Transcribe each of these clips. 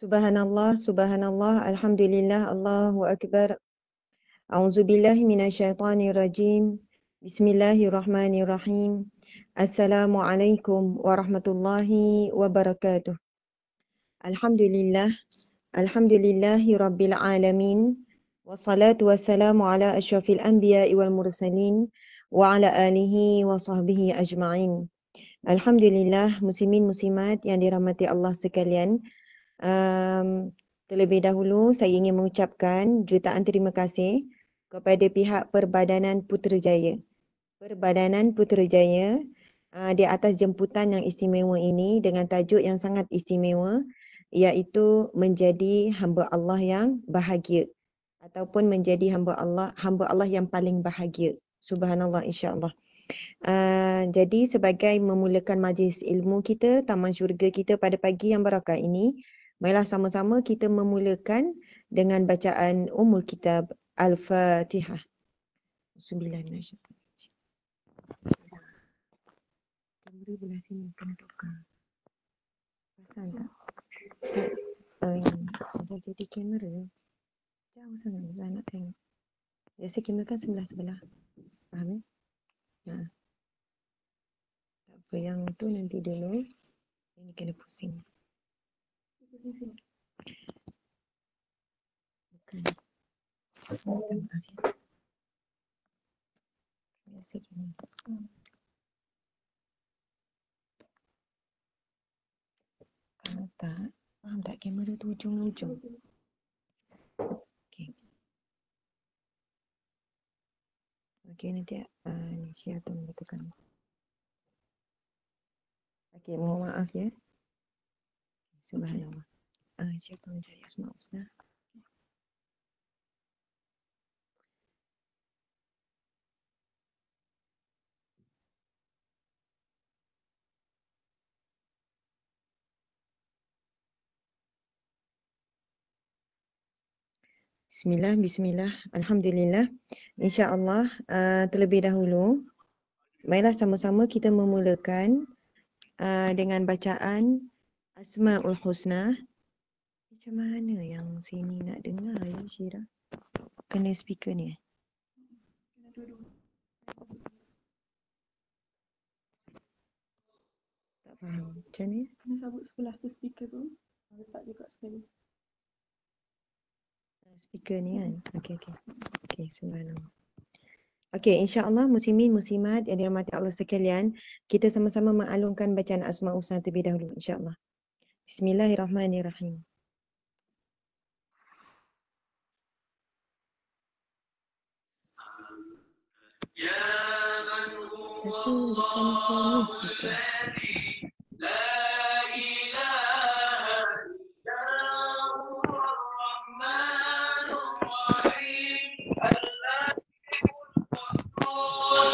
Subhanallah, subhanallah, alhamdulillah, Allahu akbar. A'udzubillahi minasyaitonirrajim. Bismillahirrahmanirrahim. Assalamualaikum warahmatullahi wabarakatuh. Alhamdulillah, alhamdulillahi rabbil alamin. Wassalatu wassalamu ala asyrafil anbiya'i wal mursalin wa ala alihi wa sahbihi ajma'in. Alhamdulillah, muslimin muslimat yang dirahmati Allah sekalian. Terlebih dahulu saya ingin mengucapkan jutaan terima kasih kepada pihak Perbadanan Putrajaya. Perbadanan Putrajaya di atas jemputan yang istimewa ini dengan tajuk yang sangat istimewa, iaitu menjadi hamba Allah yang bahagia ataupun menjadi hamba Allah yang paling bahagia. Subhanallah, insya-Allah. Jadi sebagai memulakan majlis ilmu kita, Taman Syurga kita pada pagi yang barakah ini, marilah sama-sama kita memulakan dengan bacaan Ummul Kitab Al-Fatihah. Bismillahirrahmanirrahim. Kamera belah sini kena tukar. Pasal tak? Susah jadi kamera. Jauh sangat saya nak tengok. Biasa kamera kan sebelah-sebelah. Faham? Tak apa, yang tu nanti dulu. Ini kena pusing. Bukan. Biasa gini. Kalau tak, faham tak kamera tu ujung-ujung? Okey. Okey, nanti ni share tu tekan. Okey, mohon maaf ya. Subhanallah. Syaitan mencari Asmaul Husna. Bismillah, bismillah, alhamdulillah. InsyaAllah terlebih dahulu, marilah sama-sama kita memulakan dengan bacaan Asmaul Husna. Macam mana yang sini nak dengar ya, Syirah? Kena speaker ni. Tak faham. Macam ni? Kena sabut sebelah tu speaker tu. Letak juga sekali. Speaker ni kan? Okey. Okey, subhanallah. Okey, insya-Allah muslimin muslimat yang dirahmati Allah sekalian, kita sama-sama mengalungkan bacaan Asmaul Husna terlebih dahulu, insya-Allah. Bismillahirrahmanirrahim. Tapi bukan speaker.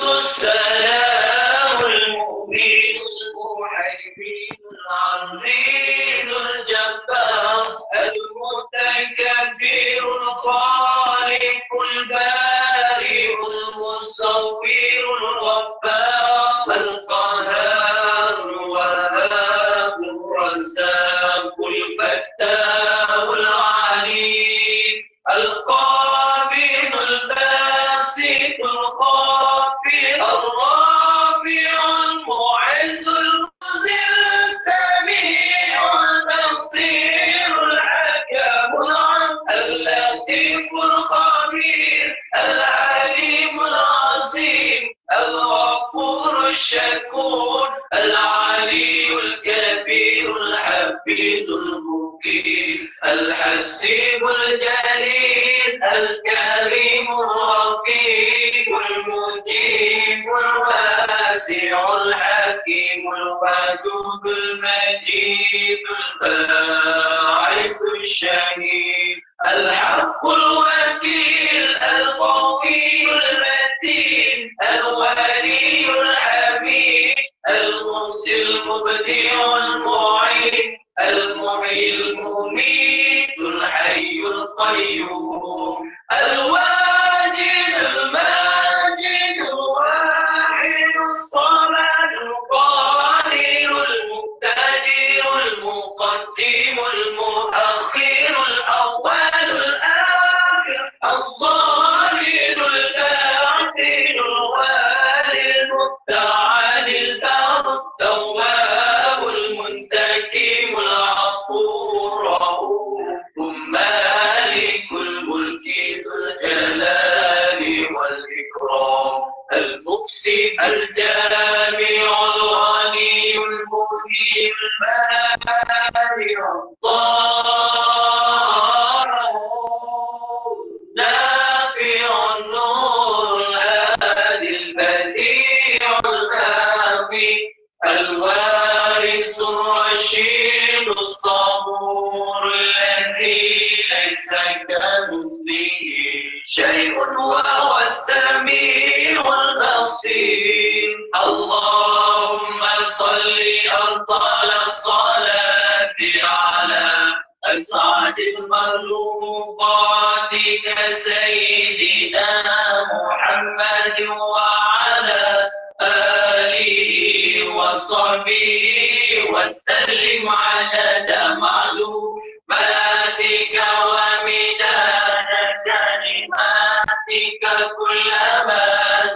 السلام المؤمن المحيي العزيز الجبار المتكبر الخالق البارئ المصور الغفار القهار الوهاب الرزاق الفتاح العليم القابض الباسط الخافض الرافع المعز المذل السميع البصير الحكم اللطيف الخبير العليم العظيم الغفور الشكور العلي الكبير الحفيظ المقيم الحسيب الجليل الكريم الرقيب المجيب الواسع الحكيم الودود المجيد الباعث الشهيد الحق الوكيل القوي المتين الولي الحميد المحسن المبدع المعين المحيي المميت الحي القيوم الواجد الماجد الواحد الصمد القادر المقتدر المقدم المؤخر القوي البارع الضار نافع النور الهادي البديع الباقي الوارث الرشيد الصبور الذي ليس كمثله شيء وهو السميع البصير اللهم صل أفضل الصلاة على أسعد المخلوقات كسيدنا محمد وعلى آله وصحبه وسلم عدد معلوماتك ومداد كلماتك كلما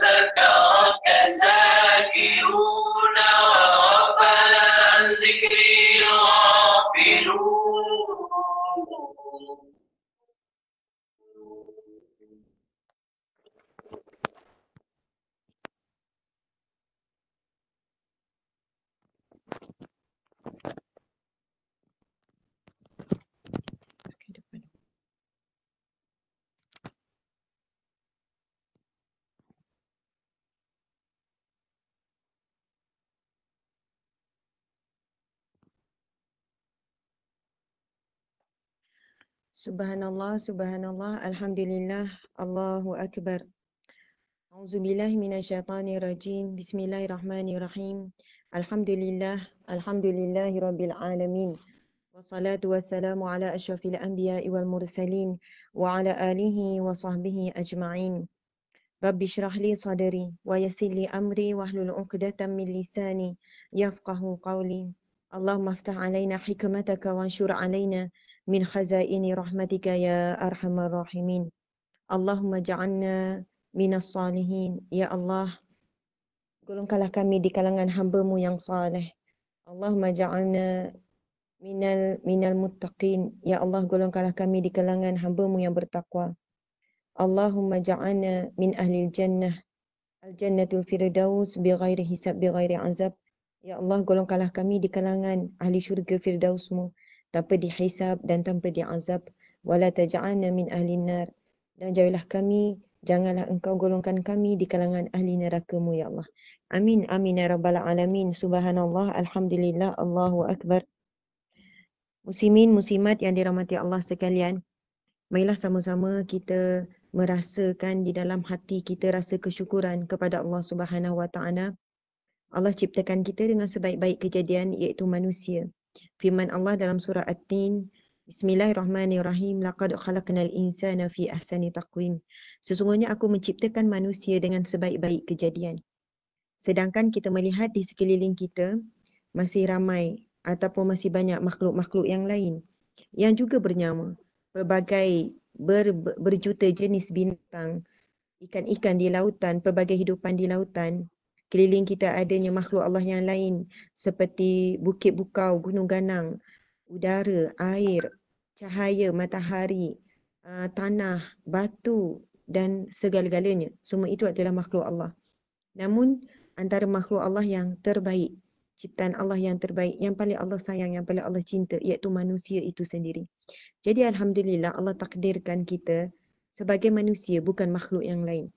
ذكرك ذاكرون وغفل عن ذكري الغافلون. Subhanallah, subhanallah, alhamdulillah, Allahu Akbar. A'udzubillahi minasyaitanirrajim. Bismillahirrahmanirrahim. Alhamdulillah, alhamdulillahi rabbil alamin. Wassalatu wassalamu ala asyrafil anbiya'i wal mursalin wa ala alihi wa sahbihi ajma'in. Rabbi syrah li sadri wa yassir li amri wahlul 'uqdatam min lisani yafqahu qawli. Allahumma aftah alaina hikmataka wanshur alaina min khazaini rahmatika ya arhamar rahimin. Allahumma ja'alna minas salihin. Ya Allah, golongkanlah kami di kalangan hamba-Mu yang saleh. Allahumma ja'alna minal muttaqin. Ya Allah, golongkanlah kami di kalangan hamba-Mu yang bertakwa. Allahumma ja'alna min ahlil jannah. Al-jannatul firdaus bighairi hisab bighairi azab. Ya Allah, golongkanlah kami di kalangan ahli syurga firdaus-Mu tanpa dihisab dan tanpa diazab. Wala taj'alna min ahlin nar. Dan janganlah Engkau golongkan kami di kalangan ahli neraka-Mu, ya Allah. Amin, amin ya rabbal alamin. Subhanallah, alhamdulillah, Allahu Akbar. Muslimin, muslimat yang dirahmati Allah sekalian, marilah sama-sama kita merasakan di dalam hati kita rasa kesyukuran kepada Allah Subhanahu Wa Taala. Allah ciptakan kita dengan sebaik-baik kejadian, iaitu manusia. Firman Allah dalam surah At-Tin, Bismillahirrahmanirrahim. Laqad khalaqnal insana fi ahsani taqwim. Sesungguhnya aku menciptakan manusia dengan sebaik-baik kejadian. Sedangkan kita melihat di sekeliling kita masih ramai ataupun masih banyak makhluk-makhluk yang lain yang juga bernyawa. Pelbagai berjuta jenis bintang, ikan-ikan di lautan, pelbagai hidupan di lautan. Keliling kita adanya makhluk Allah yang lain seperti bukit bukau, gunung ganang, udara, air, cahaya, matahari, tanah, batu dan segala-galanya. Semua itu adalah makhluk Allah. Namun antara makhluk Allah yang terbaik, ciptaan Allah yang terbaik, yang paling Allah sayang, yang paling Allah cinta, iaitu manusia itu sendiri. Jadi alhamdulillah Allah takdirkan kita sebagai manusia, bukan makhluk yang lain.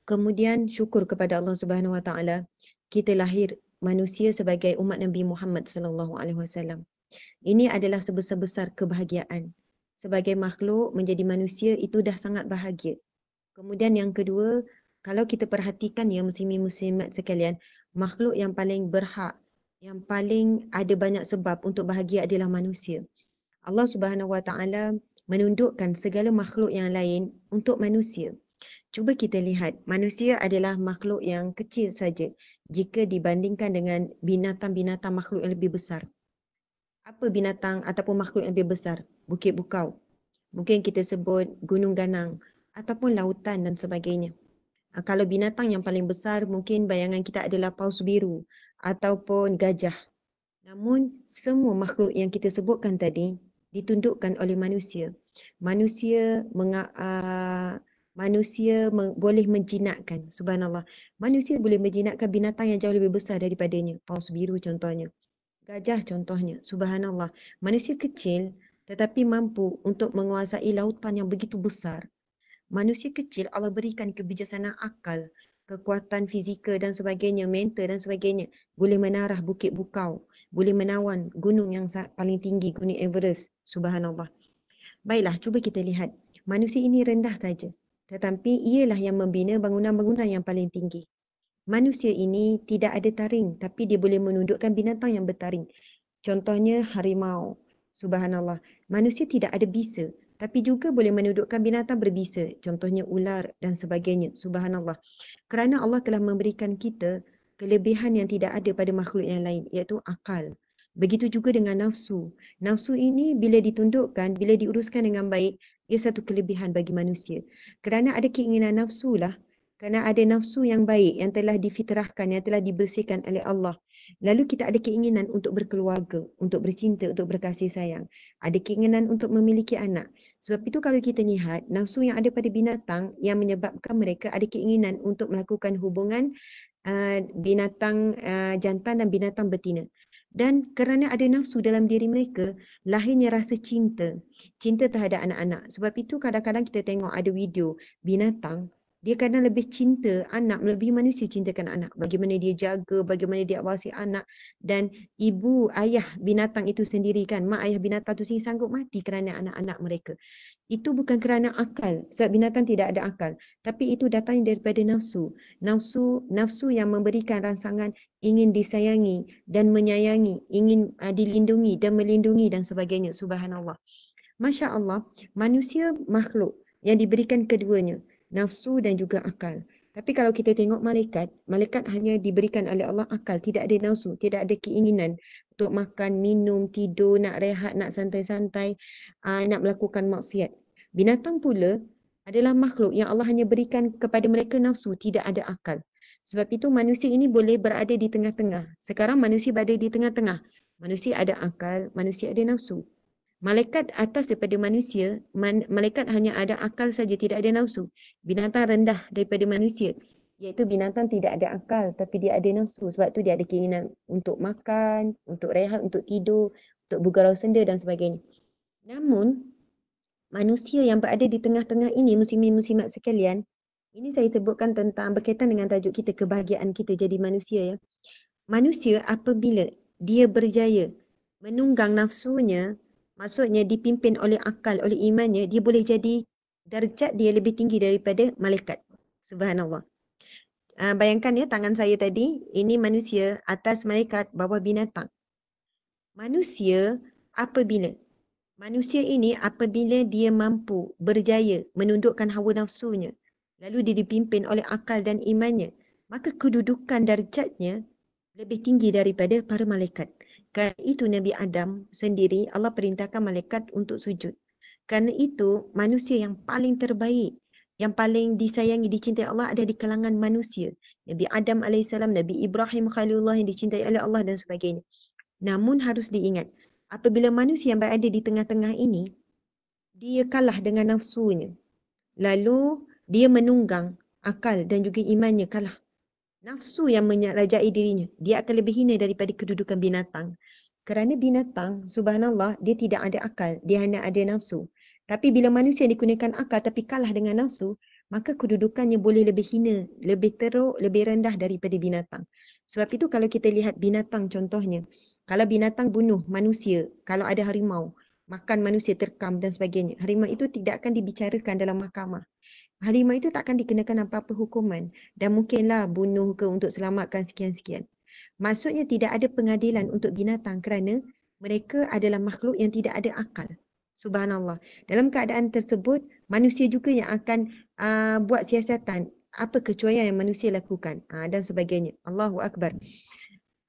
Kemudian syukur kepada Allah Subhanahu Wa Taala, kita lahir manusia sebagai umat Nabi Muhammad sallallahu alaihi wasallam. Ini adalah sebesar-besar kebahagiaan. Sebagai makhluk menjadi manusia itu dah sangat bahagia. Kemudian yang kedua, kalau kita perhatikan ya muslimin muslimat sekalian, makhluk yang paling berhak, yang paling ada banyak sebab untuk bahagia adalah manusia. Allah Subhanahu Wa Taala menundukkan segala makhluk yang lain untuk manusia. Cuba kita lihat, manusia adalah makhluk yang kecil saja jika dibandingkan dengan binatang-binatang makhluk yang lebih besar. Apa binatang ataupun makhluk yang lebih besar? Bukit bukau. Mungkin kita sebut gunung ganang ataupun lautan dan sebagainya. Kalau binatang yang paling besar, mungkin bayangan kita adalah paus biru ataupun gajah. Namun semua makhluk yang kita sebutkan tadi ditundukkan oleh manusia. Manusia manusia boleh menjinakkan. Subhanallah. Manusia boleh menjinakkan binatang yang jauh lebih besar daripadanya. Paus biru contohnya. Gajah contohnya. Subhanallah. Manusia kecil tetapi mampu untuk menguasai lautan yang begitu besar. Manusia kecil Allah berikan kebijaksanaan akal, kekuatan fizikal dan sebagainya, mental dan sebagainya. Boleh menarah bukit bukau, boleh menawan gunung yang paling tinggi, Gunung Everest. Subhanallah. Baiklah, cuba kita lihat. Manusia ini rendah saja, tetapi ialah yang membina bangunan-bangunan yang paling tinggi. Manusia ini tidak ada taring, tapi dia boleh menundukkan binatang yang bertaring. Contohnya harimau. Subhanallah. Manusia tidak ada bisa, tapi juga boleh menundukkan binatang berbisa. Contohnya ular dan sebagainya. Subhanallah. Kerana Allah telah memberikan kita kelebihan yang tidak ada pada makhluk yang lain, iaitu akal. Begitu juga dengan nafsu. Nafsu ini bila ditundukkan, bila diuruskan dengan baik, ia satu kelebihan bagi manusia. Kerana ada keinginan nafsu lah, kerana ada nafsu yang baik, yang telah difitrahkan, yang telah dibersihkan oleh Allah. Lalu kita ada keinginan untuk berkeluarga, untuk bercinta, untuk berkasih sayang. Ada keinginan untuk memiliki anak. Sebab itu kalau kita lihat, nafsu yang ada pada binatang yang menyebabkan mereka ada keinginan untuk melakukan hubungan binatang jantan dan binatang betina. Dan kerana ada nafsu dalam diri mereka, lahirnya rasa cinta. Cinta terhadap anak-anak. Sebab itu kadang-kadang kita tengok ada video binatang, dia kadang lebih cinta anak melebihi manusia cintakan anak. Bagaimana dia jaga, bagaimana dia awasi anak. Dan ibu, ayah binatang itu sendiri kan, mak ayah binatang itu sendiri sanggup mati kerana anak-anak mereka. Itu bukan kerana akal, sebab binatang tidak ada akal. Tapi itu datang daripada nafsu. Nafsu yang memberikan rangsangan ingin disayangi dan menyayangi, ingin dilindungi dan melindungi dan sebagainya. Subhanallah. Masya Allah, manusia makhluk yang diberikan keduanya, nafsu dan juga akal. Tapi kalau kita tengok malaikat, malaikat hanya diberikan oleh Allah akal, tidak ada nafsu, tidak ada keinginan untuk makan, minum, tidur, nak rehat, nak santai-santai, nak melakukan maksiat. Binatang pula adalah makhluk yang Allah hanya berikan kepada mereka nafsu, tidak ada akal. Sebab itu manusia ini boleh berada di tengah-tengah. Sekarang manusia berada di tengah-tengah. Manusia ada akal, manusia ada nafsu. Malaikat atas daripada manusia, malaikat hanya ada akal saja, tidak ada nafsu. Binatang rendah daripada manusia, iaitu binatang tidak ada akal tapi dia ada nafsu. Sebab tu dia ada keinginan untuk makan, untuk rehat, untuk tidur, untuk bergurau senda dan sebagainya. Namun, manusia yang berada di tengah-tengah ini, muslimin-muslimat sekalian, ini saya sebutkan tentang berkaitan dengan tajuk kita, kebahagiaan kita jadi manusia ya. Manusia apabila dia berjaya menunggang nafsunya, maksudnya dipimpin oleh akal, oleh imannya, dia boleh jadi darjat dia lebih tinggi daripada malaikat. Subhanallah. Bayangkan ya tangan saya tadi, ini manusia, atas malaikat, bawah binatang. Manusia ini apabila dia mampu berjaya menundukkan hawa nafsunya, lalu dia dipimpin oleh akal dan imannya, maka kedudukan darjatnya lebih tinggi daripada para malaikat. Kerana itu Nabi Adam sendiri Allah perintahkan malaikat untuk sujud. Kerana itu manusia yang paling terbaik, yang paling disayangi, dicintai Allah ada di kalangan manusia. Nabi Adam AS, Nabi Ibrahim Khalilullah yang dicintai oleh Allah dan sebagainya. Namun harus diingat, apabila manusia yang berada di tengah-tengah ini, dia kalah dengan nafsunya. Lalu dia menunggang akal dan juga imannya kalah. Nafsu yang merajai dirinya, dia akan lebih hina daripada kedudukan binatang. Kerana binatang, subhanallah, dia tidak ada akal, dia hanya ada nafsu. Tapi bila manusia digunakan akal tapi kalah dengan nafsu, maka kedudukannya boleh lebih hina, lebih teruk, lebih rendah daripada binatang. Sebab itu kalau kita lihat binatang contohnya, kalau binatang bunuh manusia, kalau ada harimau, makan manusia terkam dan sebagainya, harimau itu tidak akan dibicarakan dalam mahkamah. Harimau itu tak akan dikenakan apa-apa hukuman dan mungkinlah bunuh ke untuk selamatkan sekian-sekian. Maksudnya tidak ada pengadilan untuk binatang kerana mereka adalah makhluk yang tidak ada akal. Subhanallah. Dalam keadaan tersebut, manusia juga yang akan buat siasatan apa kecuaian yang manusia lakukan dan sebagainya. Allahu Akbar.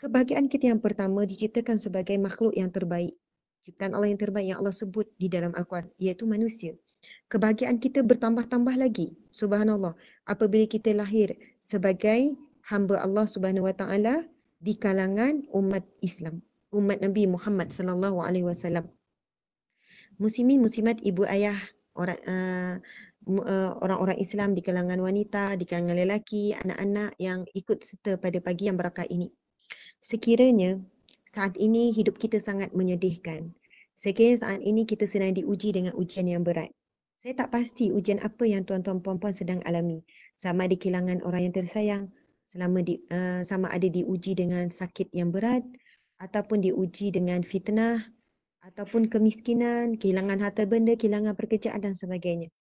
Kebahagiaan kita yang pertama diciptakan sebagai makhluk yang terbaik. Ciptaan Allah yang terbaik yang Allah sebut di dalam Al-Quran, iaitu manusia. Kebahagiaan kita bertambah-tambah lagi. Subhanallah. Apabila kita lahir sebagai hamba Allah Subhanahu Wa Taala di kalangan umat Islam, umat Nabi Muhammad sallallahu alaihi wasallam. Muslimin muslimat, ibu ayah, orang orang-orang Islam, di kalangan wanita, di kalangan lelaki, anak-anak yang ikut serta pada pagi yang berkah ini. Sekiranya saat ini hidup kita sangat menyedihkan. Sekiranya saat ini kita sedang diuji dengan ujian yang berat. Saya tak pasti ujian apa yang tuan-tuan puan-puan sedang alami. Sama di kehilangan orang yang tersayang, sama ada diuji dengan sakit yang berat, ataupun diuji dengan fitnah, ataupun kemiskinan, kehilangan harta benda, kehilangan pekerjaan dan sebagainya.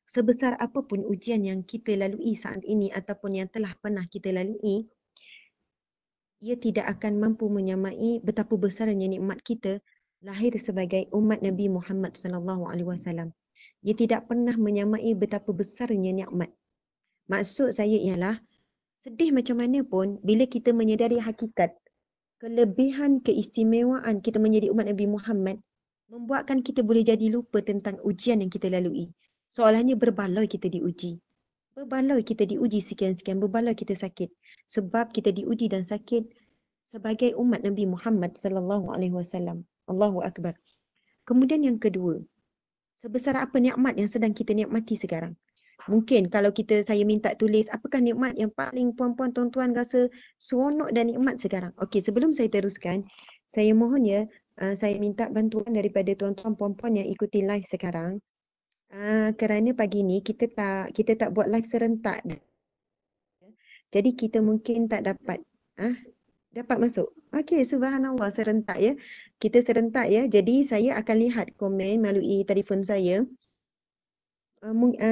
Sebesar apapun ujian yang kita lalui saat ini ataupun yang telah pernah kita lalui, ia tidak akan mampu menyamai betapa besarnya nikmat kita lahir sebagai umat Nabi Muhammad sallallahu alaihi wasallam. Ia tidak pernah menyamai betapa besarnya nikmat. Maksud saya ialah sedih macam mana pun bila kita menyedari hakikat kelebihan keistimewaan kita menjadi umat Nabi Muhammad membuatkan kita boleh jadi lupa tentang ujian yang kita lalui. Soalnya berbaloi kita diuji. Berbaloi kita diuji sekian-sekian, berbaloi kita sakit. Sebab kita diuji dan sakit sebagai umat Nabi Muhammad sallallahu alaihi wasallam. Allahu akbar. Kemudian yang kedua, sebesar apa nikmat yang sedang kita nikmati sekarang? Mungkin kalau saya minta tulis apakah nikmat yang paling puan-puan tuan-tuan rasa seronok dan nikmat sekarang. Okey, sebelum saya teruskan, saya mohon ya, saya minta bantuan daripada tuan-tuan puan-puan yang ikuti live sekarang. Kerana pagi ni kita tak buat live serentak. Jadi kita mungkin tak dapat dapat masuk. Okey, subhanallah, serentak ya. Kita serentak ya. Jadi saya akan lihat komen melalui telefon saya.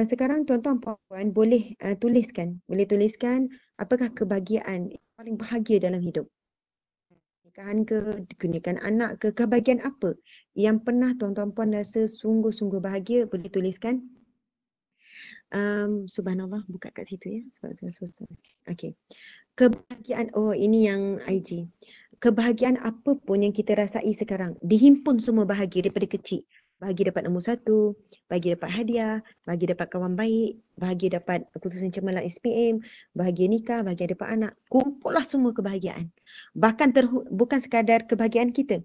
Sekarang tuan-tuan puan-puan boleh tuliskan apakah kebahagiaan paling bahagia dalam hidup. Nikahan ke, kenikahan anak ke, kebahagiaan apa yang pernah tuan-tuan puan rasa sungguh-sungguh bahagia, boleh tuliskan. Subhanallah, buka kat situ ya sebab saya susah. Okey. Kebahagiaan, ini yang IG. Kebahagiaan apa pun yang kita rasai sekarang, dihimpun semua bahagia daripada kecil. Bahagia dapat nombor 1, bahagia dapat hadiah, bahagia dapat kawan baik, bahagia dapat keputusan cemerlang SPM, bahagia nikah, bahagia dapat anak. Kumpullah semua kebahagiaan. Bahkan bukan sekadar kebahagiaan kita.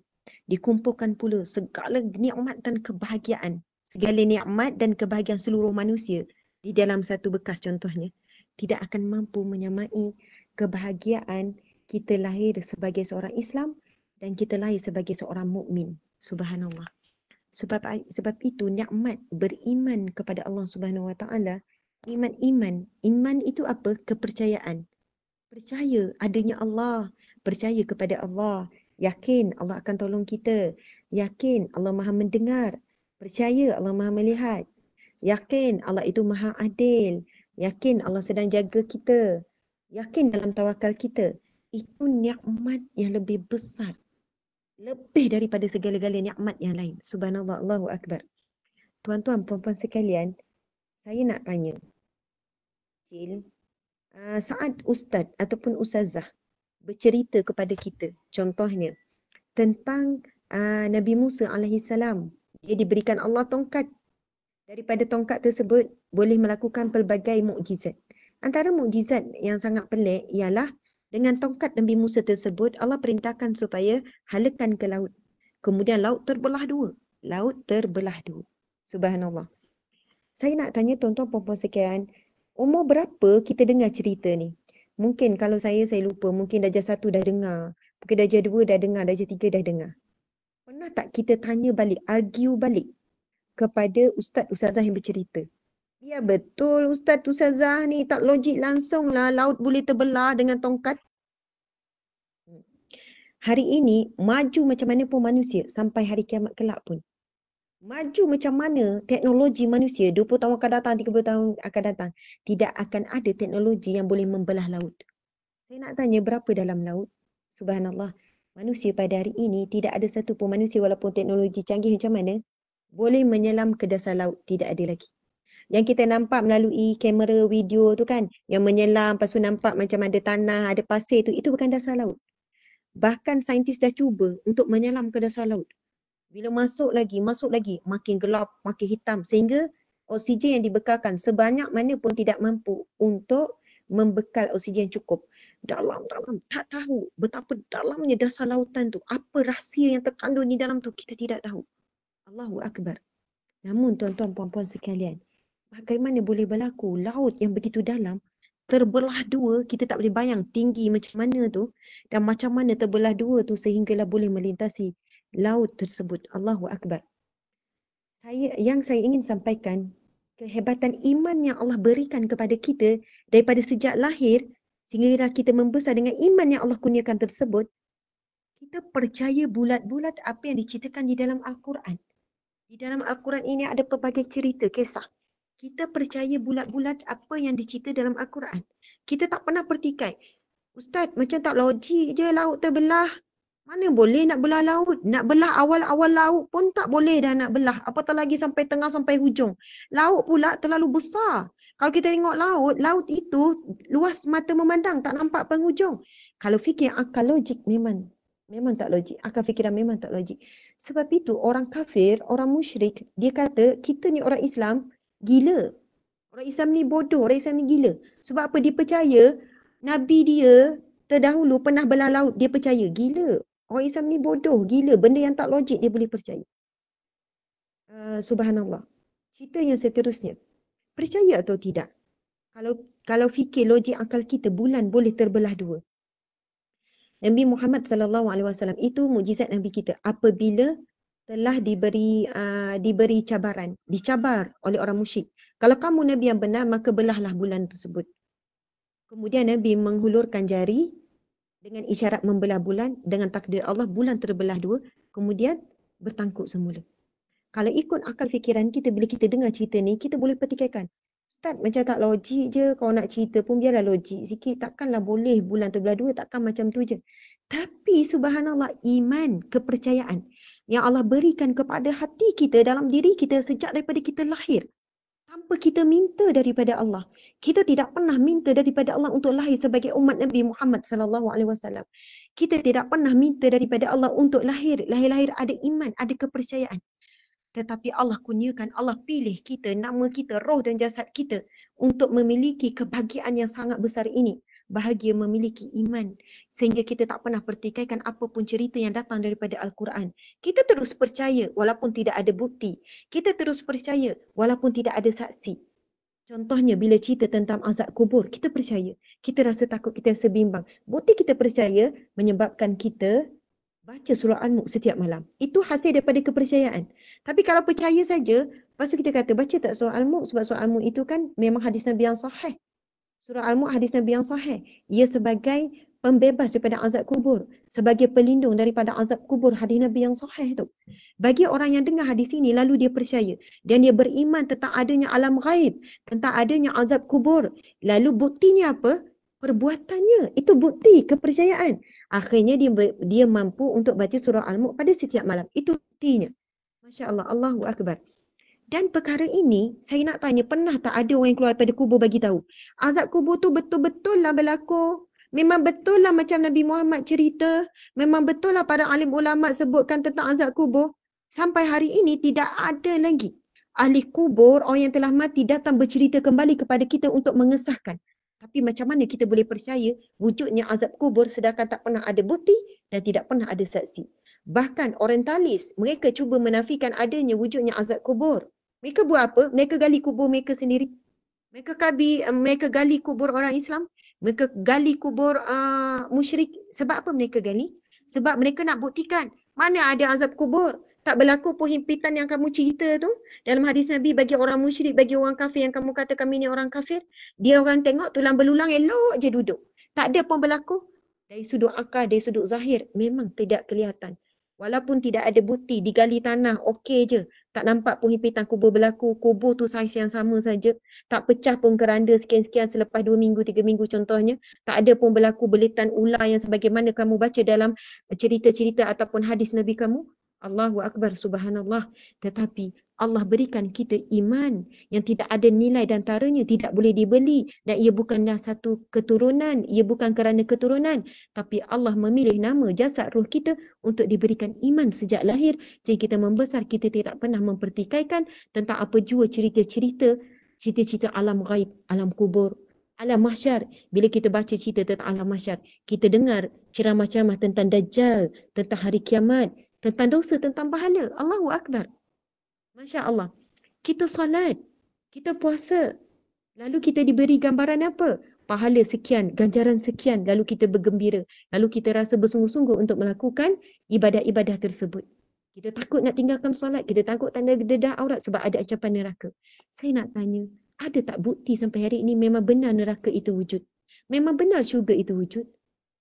Dikumpulkan pula segala nikmat dan kebahagiaan. Segala nikmat dan kebahagiaan seluruh manusia di dalam satu bekas contohnya. Tidak akan mampu menyamai kebahagiaan kita lahir sebagai seorang Islam dan kita lahir sebagai seorang mukmin. Subhanallah. Sebab itu nikmat beriman kepada Allah Subhanahu Wa Taala, nikmat iman. Iman itu apa? Kepercayaan. Percaya adanya Allah, percaya kepada Allah, yakin Allah akan tolong kita, yakin Allah Maha mendengar, percaya Allah Maha melihat, yakin Allah itu Maha adil, yakin Allah sedang jaga kita, yakin dalam tawakal kita. Itu nikmat yang lebih besar, lebih daripada segala-gala nikmat yang lain. Subhanallah, Allahu Akbar. Tuan-tuan, puan-puan sekalian, saya nak tanya. Saat ustaz ataupun ustazah bercerita kepada kita, contohnya, tentang Nabi Musa alaihissalam. Dia diberikan Allah tongkat. Daripada tongkat tersebut, boleh melakukan pelbagai mukjizat. Antara mukjizat yang sangat pelik ialah dengan tongkat Nabi Musa tersebut, Allah perintahkan supaya halakan ke laut. Kemudian laut terbelah dua. Laut terbelah dua. Subhanallah. Saya nak tanya tuan-tuan puan-puan sekalian, umur berapa kita dengar cerita ni? Mungkin kalau saya lupa, mungkin darjah 1 dah dengar. Mungkin darjah 2 dah dengar, darjah 3 dah dengar. Pernah tak kita tanya balik, argue balik kepada ustaz ustazah yang bercerita? Ya betul ustaz ustazah ni, tak logik langsung lah laut boleh terbelah dengan tongkat. Hari ini maju macam mana pun manusia sampai hari kiamat kelak pun. Maju macam mana teknologi manusia 20 tahun akan datang, 30 tahun akan datang, tidak akan ada teknologi yang boleh membelah laut. Saya nak tanya berapa dalam laut? Subhanallah. Manusia pada hari ini tidak ada satu pun manusia walaupun teknologi canggih macam mana boleh menyelam ke dasar laut, tidak ada lagi. Yang kita nampak melalui kamera video tu kan, yang menyelam, lepas tu nampak macam ada tanah, ada pasir tu, itu bukan dasar laut. Bahkan saintis dah cuba untuk menyelam ke dasar laut. Bila masuk lagi, makin gelap, makin hitam. Sehingga oksigen yang dibekalkan sebanyak mana pun tidak mampu untuk membekal oksigen cukup. Dalam, tak tahu betapa dalamnya dasar lautan tu. Apa rahsia yang terkandung di dalam tu, kita tidak tahu. Allahu Akbar. Namun tuan-tuan puan-puan sekalian, bagaimana boleh berlaku laut yang begitu dalam terbelah dua, kita tak boleh bayang tinggi macam mana tu dan macam mana terbelah dua tu sehinggalah boleh melintasi laut tersebut. Allahu Akbar. Yang saya ingin sampaikan, kehebatan iman yang Allah berikan kepada kita daripada sejak lahir sehingga kita membesar dengan iman yang Allah kurniakan tersebut, kita percaya bulat-bulat apa yang diceritakan di dalam Al-Quran. Di dalam Al-Quran ini ada pelbagai cerita, kisah. Kita percaya bulat-bulat apa yang dicerita dalam Al-Quran. Kita tak pernah pertikai. Ustaz, macam tak logik je laut terbelah. Mana boleh nak belah laut? Nak belah awal-awal laut pun tak boleh dah nak belah. Apatah lagi sampai tengah, sampai hujung. Laut pula terlalu besar. Kalau kita tengok laut itu luas mata memandang, tak nampak penghujung. Kalau fikir akal logik memang tak logik. Akal fikiran memang tak logik. Sebab itu orang kafir, orang musyrik, dia kata kita ni orang Islam gila. Orang Islam ni bodoh, orang Islam ni gila. Sebab apa? Dia percaya Nabi dia terdahulu pernah belah laut. Dia percaya. Gila. Orang Islam ni bodoh, gila. Benda yang tak logik dia boleh percaya. Subhanallah. Cerita yang seterusnya. Percaya atau tidak? Kalau fikir logik akal kita, bulan boleh terbelah dua. Nabi Muhammad SAW itu mukjizat Nabi kita apabila telah diberi cabaran, dicabar oleh orang musyrik. Kalau kamu Nabi yang benar, maka belahlah bulan tersebut. Kemudian Nabi menghulurkan jari dengan isyarat membelah bulan, dengan takdir Allah bulan terbelah dua, kemudian bertangkuk semula. Kalau ikut akal fikiran kita, bila kita dengar cerita ni, kita boleh pertikaikan. Ustaz, macam tak logik je, kalau nak cerita pun biarlah logik sikit, takkanlah boleh bulan terbelah dua, takkan macam tu je. Tapi subhanallah, iman, kepercayaan yang Allah berikan kepada hati kita, dalam diri kita sejak daripada kita lahir. Tanpa kita minta daripada Allah. Kita tidak pernah minta daripada Allah untuk lahir sebagai umat Nabi Muhammad SAW. Kita tidak pernah minta daripada Allah untuk lahir ada iman, ada kepercayaan. Tetapi Allah kurniakan, Allah pilih kita, nama kita, roh dan jasad kita untuk memiliki kebahagiaan yang sangat besar ini. Bahagia memiliki iman. Sehingga kita tak pernah pertikaikan apapun cerita yang datang daripada Al-Quran. Kita terus percaya walaupun tidak ada bukti. Kita terus percaya walaupun tidak ada saksi. Contohnya bila cerita tentang azab kubur, kita percaya. Kita rasa takut, kita rasa bimbang. Bukti kita percaya menyebabkan kita baca surah Al-Mulk setiap malam. Itu hasil daripada kepercayaan. Tapi kalau percaya saja, lepas tu kita kata baca tak surah Al-Mulk, sebab surah Al-Mulk itu kan memang hadis Nabi yang sahih. Surah Al-Mulk hadis Nabi yang sahih. Ia sebagai pembebas daripada azab kubur, sebagai pelindung daripada azab kubur, hadis Nabi yang sahih tu. Bagi orang yang dengar hadis ini lalu dia percaya dan dia beriman tentang adanya alam ghaib, tentang adanya azab kubur. Lalu buktinya apa? Perbuatannya. Itu bukti kepercayaan. Akhirnya dia mampu untuk baca surah Al-Mulk pada setiap malam. Itu buktinya. Masya Allah, Allahu Akbar. Dan perkara ini, saya nak tanya, pernah tak ada orang yang keluar daripada kubur bagi tahu? Azab kubur tu betul-betul lah berlaku. Memang betul lah macam Nabi Muhammad cerita. Memang betul lah para alim ulama sebutkan tentang azab kubur. Sampai hari ini tidak ada lagi ahli kubur, orang yang telah mati datang bercerita kembali kepada kita untuk mengesahkan. Tapi macam mana kita boleh percaya wujudnya azab kubur sedangkan tak pernah ada bukti dan tidak pernah ada saksi. Bahkan orientalis, mereka cuba menafikan adanya wujudnya azab kubur. Mereka buat apa? Mereka gali kubur mereka sendiri. Mereka gali kubur orang Islam. Mereka gali kubur musyrik. Sebab apa mereka gali? Sebab mereka nak buktikan mana ada azab kubur. Tak berlaku pun himpitan yang kamu cerita tu. Dalam hadis Nabi, bagi orang musyrik, bagi orang kafir yang kamu kata kami ni orang kafir, dia orang tengok tulang belulang elok je duduk. Tak ada pun berlaku. Dari sudut akal, dari sudut zahir, memang tidak kelihatan. Walaupun tidak ada bukti, digali tanah, okey je. Tak nampak pun himpitan kubur berlaku. Kubur tu saiz yang sama saja. Tak pecah pun keranda sekian-sekian selepas 2 minggu, 3 minggu contohnya. Tak ada pun berlaku belitan ular yang sebagaimana kamu baca dalam cerita-cerita ataupun hadis Nabi kamu. Allahu Akbar, subhanallah. Tetapi Allah berikan kita iman yang tidak ada nilai dan taranya, tidak boleh dibeli. Dan ia bukanlah satu keturunan, ia bukan kerana keturunan. Tapi Allah memilih nama, jasad, roh kita untuk diberikan iman sejak lahir. Sehingga kita membesar, kita tidak pernah mempertikaikan tentang apa jua cerita-cerita alam ghaib, alam kubur, alam mahsyar. Bila kita baca cerita tentang alam mahsyar, kita dengar ceramah-ceramah tentang Dajjal, tentang hari kiamat, tentang dosa, tentang pahala. Allahu Akbar. Masya Allah. Kita salat. Kita puasa. Lalu kita diberi gambaran apa? Pahala sekian, ganjaran sekian. Lalu kita bergembira. Lalu kita rasa bersungguh-sungguh untuk melakukan ibadah-ibadah tersebut. Kita takut nak tinggalkan solat. Kita takut tanda dedah aurat sebab ada ancapan neraka. Saya nak tanya, ada tak bukti sampai hari ini memang benar neraka itu wujud? Memang benar syurga itu wujud?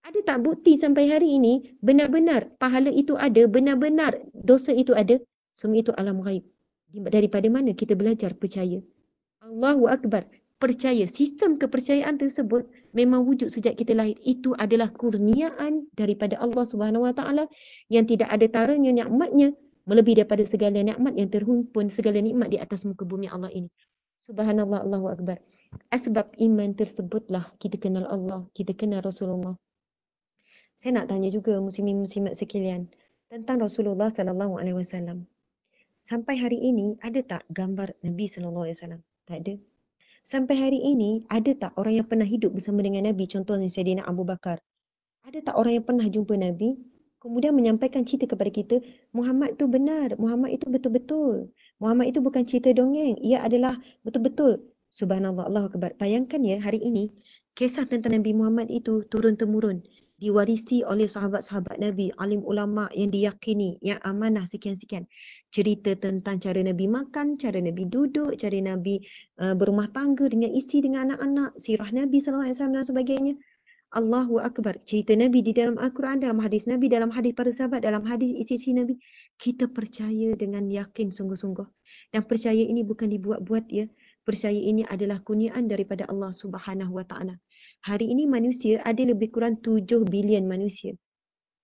Ada tak bukti sampai hari ini benar-benar pahala itu ada, benar-benar dosa itu ada? Semua itu alam ghaib. Daripada mana kita belajar percaya? Allahu Akbar. Percaya, sistem kepercayaan tersebut memang wujud sejak kita lahir. Itu adalah kurniaan daripada Allah Subhanahu Wa Taala yang tidak ada taranya nikmatnya melebihi daripada segala nikmat yang terhimpun segala nikmat di atas muka bumi Allah ini. Subhanallah, Allahu Akbar. Asbab iman tersebutlah kita kenal Allah, kita kenal Rasulullah. Saya nak tanya juga muslimin-muslimat sekalian tentang Rasulullah sallallahu alaihi wasallam. Sampai hari ini ada tak gambar Nabi sallallahu alaihi wasallam? Tak ada. Sampai hari ini, ada tak orang yang pernah hidup bersama dengan Nabi, contohnya Sayyidina Abu Bakar? Ada tak orang yang pernah jumpa Nabi, kemudian menyampaikan cerita kepada kita, Muhammad itu benar, Muhammad itu betul-betul. Muhammad itu bukan cerita dongeng, ia adalah betul-betul. Subhanallah, Allahu Akbar. Bayangkan ya, hari ini, kisah tentang Nabi Muhammad itu turun-temurun. Diwarisi oleh sahabat-sahabat Nabi, alim ulama yang diyakini, yang amanah sekian-sekian. Cerita tentang cara Nabi makan, cara Nabi duduk, cara Nabi berumah tangga dengan isteri, dengan anak-anak, sirah Nabi SAW dan sebagainya. Allahu Akbar. Cerita Nabi di dalam Al-Quran, dalam hadis Nabi, dalam hadis para sahabat, dalam hadis isi-isi Nabi. Kita percaya dengan yakin sungguh-sungguh. Dan percaya ini bukan dibuat-buat ya. Percaya ini adalah kurniaan daripada Allah Subhanahu Wa Taala. Hari ini manusia ada lebih kurang 7 bilion manusia.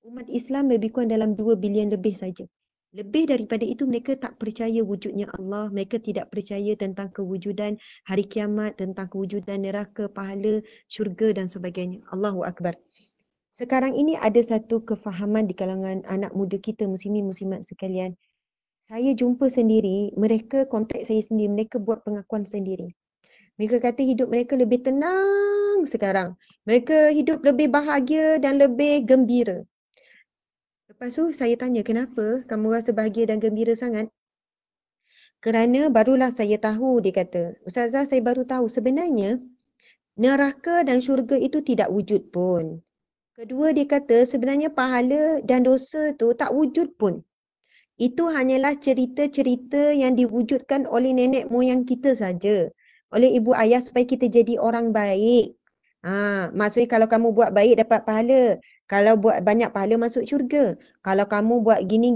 Umat Islam lebih kurang dalam 2 bilion lebih saja. Lebih daripada itu mereka tak percaya wujudnya Allah. Mereka tidak percaya tentang kewujudan hari kiamat, tentang kewujudan neraka, pahala, syurga dan sebagainya. Allahu Akbar. Sekarang ini ada satu kefahaman di kalangan anak muda kita, muslimin muslimat sekalian. Saya jumpa sendiri, mereka kontak saya sendiri, mereka buat pengakuan sendiri. Mereka kata hidup mereka lebih tenang sekarang. Mereka hidup lebih bahagia dan lebih gembira. Lepas tu saya tanya, kenapa kamu rasa bahagia dan gembira sangat? Kerana barulah saya tahu, dia kata. Ustazah, saya baru tahu sebenarnya neraka dan syurga itu tidak wujud pun. Kedua, dia kata sebenarnya pahala dan dosa tu tak wujud pun. Itu hanyalah cerita-cerita yang diwujudkan oleh nenek moyang kita saja. Oleh ibu ayah supaya kita jadi orang baik. Maksudnya kalau kamu buat baik dapat pahala. Kalau buat banyak pahala masuk syurga. Kalau kamu buat gini,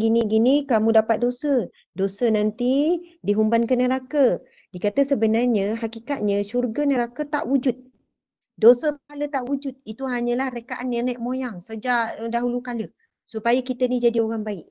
kamu dapat dosa. Dosa nanti dihumban ke neraka. Dikata sebenarnya, hakikatnya syurga neraka tak wujud. Dosa pahala tak wujud. Itu hanyalah rekaan nenek moyang sejak dahulu kala. Supaya kita ni jadi orang baik.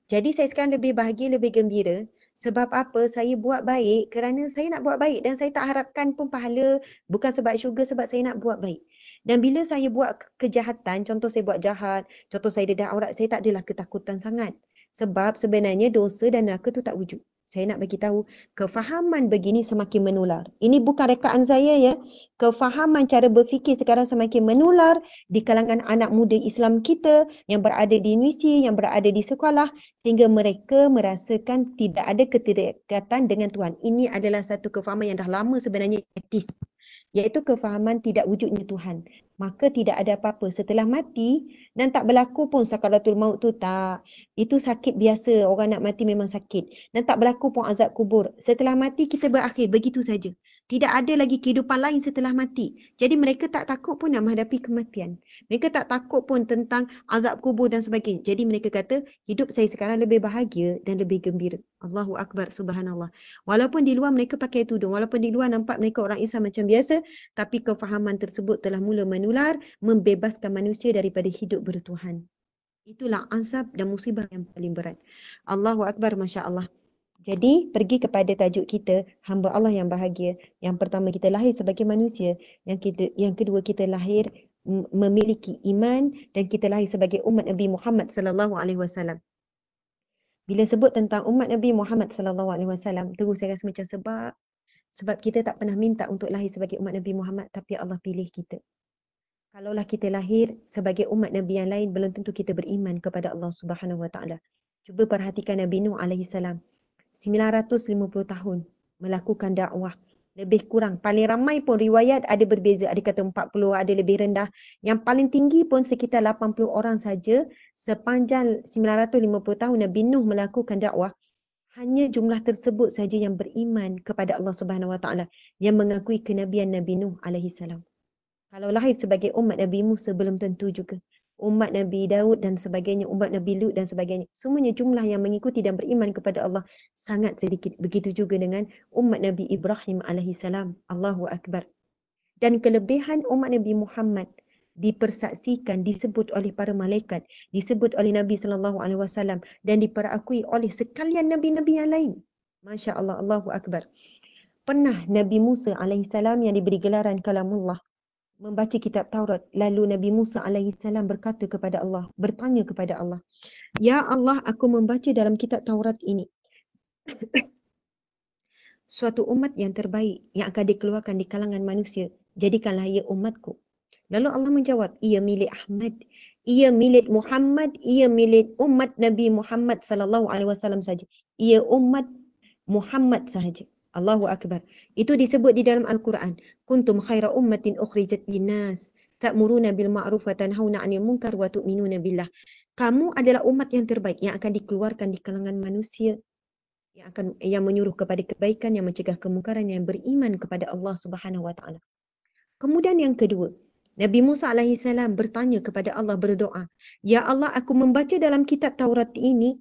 Jadi saya sekarang lebih bahagia, lebih gembira. Sebab apa? Saya buat baik kerana saya nak buat baik. Dan saya tak harapkan pun pahala. Bukan sebab syurga, sebab saya nak buat baik. Dan bila saya buat kejahatan, contoh saya buat jahat, contoh saya dedah aurat, saya tak adalah ketakutan sangat. Sebab sebenarnya dosa dan neraka tu tak wujud. Saya nak bagi tahu, kefahaman begini semakin menular. Ini bukan rekaan saya ya. Kefahaman cara berfikir sekarang semakin menular di kalangan anak muda Islam kita yang berada di universiti, yang berada di sekolah sehingga mereka merasakan tidak ada keterikatan dengan Tuhan. Ini adalah satu kefahaman yang dah lama sebenarnya etis. Iaitu kefahaman tidak wujudnya Tuhan. Maka tidak ada apa-apa setelah mati dan tak berlaku pun sakaratul maut tu tak. Itu sakit biasa, orang nak mati memang sakit. Dan tak berlaku pun azab kubur. Setelah mati kita berakhir, begitu saja. Tidak ada lagi kehidupan lain setelah mati. Jadi mereka tak takut pun nak menghadapi kematian. Mereka tak takut pun tentang azab kubur dan sebagainya. Jadi mereka kata, hidup saya sekarang lebih bahagia dan lebih gembira. Allahu Akbar, subhanallah. Walaupun di luar mereka pakai tudung, walaupun di luar nampak mereka orang Islam macam biasa, tapi kefahaman tersebut telah mula menular, membebaskan manusia daripada hidup bertuhan. Itulah azab dan musibah yang paling berat. Allahu Akbar, Masya Allah. Jadi, pergi kepada tajuk kita, hamba Allah yang bahagia. Yang pertama, kita lahir sebagai manusia. Yang kedua, kita lahir memiliki iman dan kita lahir sebagai umat Nabi Muhammad sallallahu alaihi wasallam. Bila sebut tentang umat Nabi Muhammad sallallahu alaihi wasallam, terus saya rasa macam sebab kita tak pernah minta untuk lahir sebagai umat Nabi Muhammad, tapi Allah pilih kita. Kalaulah kita lahir sebagai umat Nabi yang lain, belum tentu kita beriman kepada Allah Subhanahu Wa Taala. Cuba perhatikan Nabi Nuh alaihi salam. 950 tahun melakukan dakwah, Lebih kurang. Paling ramai pun riwayat ada berbeza. Ada kata 40, ada lebih rendah. Yang paling tinggi pun sekitar 80 orang saja sepanjang 950 tahun Nabi Nuh melakukan dakwah. Hanya jumlah tersebut saja yang beriman kepada Allah Subhanahu Wa Taala, yang mengakui kenabian Nabi Nuh alaihi salam. Kalau lahir sebagai umat Nabi Musa belum tentu juga. Umat Nabi Daud dan sebagainya, umat Nabi Lut dan sebagainya. Semuanya jumlah yang mengikuti dan beriman kepada Allah sangat sedikit. Begitu juga dengan umat Nabi Ibrahim alaihi salam. Allahu Akbar. Dan kelebihan umat Nabi Muhammad dipersaksikan, disebut oleh para malaikat, disebut oleh Nabi SAW dan diperakui oleh sekalian Nabi-Nabi yang lain. Masya Allah, Allahu Akbar. Pernah Nabi Musa AS yang diberi gelaran Kalamullah membaca kitab Taurat. Lalu Nabi Musa AS berkata kepada Allah, bertanya kepada Allah, Ya Allah, aku membaca dalam kitab Taurat ini suatu umat yang terbaik yang akan dikeluarkan di kalangan manusia. Jadikanlah ia umatku. Lalu Allah menjawab, ia milik Ahmad, ia milik Muhammad, ia milik umat Nabi Muhammad SAW saja. Ia umat Muhammad sahaja. Allahu Akbar. Itu disebut di dalam Al-Quran. Kuntum khaira ummatin ukhrijat linnas ta'muruna bil ma'ruf wa tanhauna 'anil munkar wa tu'minuna billah. Kamu adalah umat yang terbaik yang akan dikeluarkan di kalangan manusia, yang menyuruh kepada kebaikan, yang mencegah kemungkaran, yang beriman kepada Allah Subhanahu wa taala. Kemudian yang kedua, Nabi Musa alaihi salam bertanya kepada Allah, berdoa, Ya Allah, aku membaca dalam kitab Taurat ini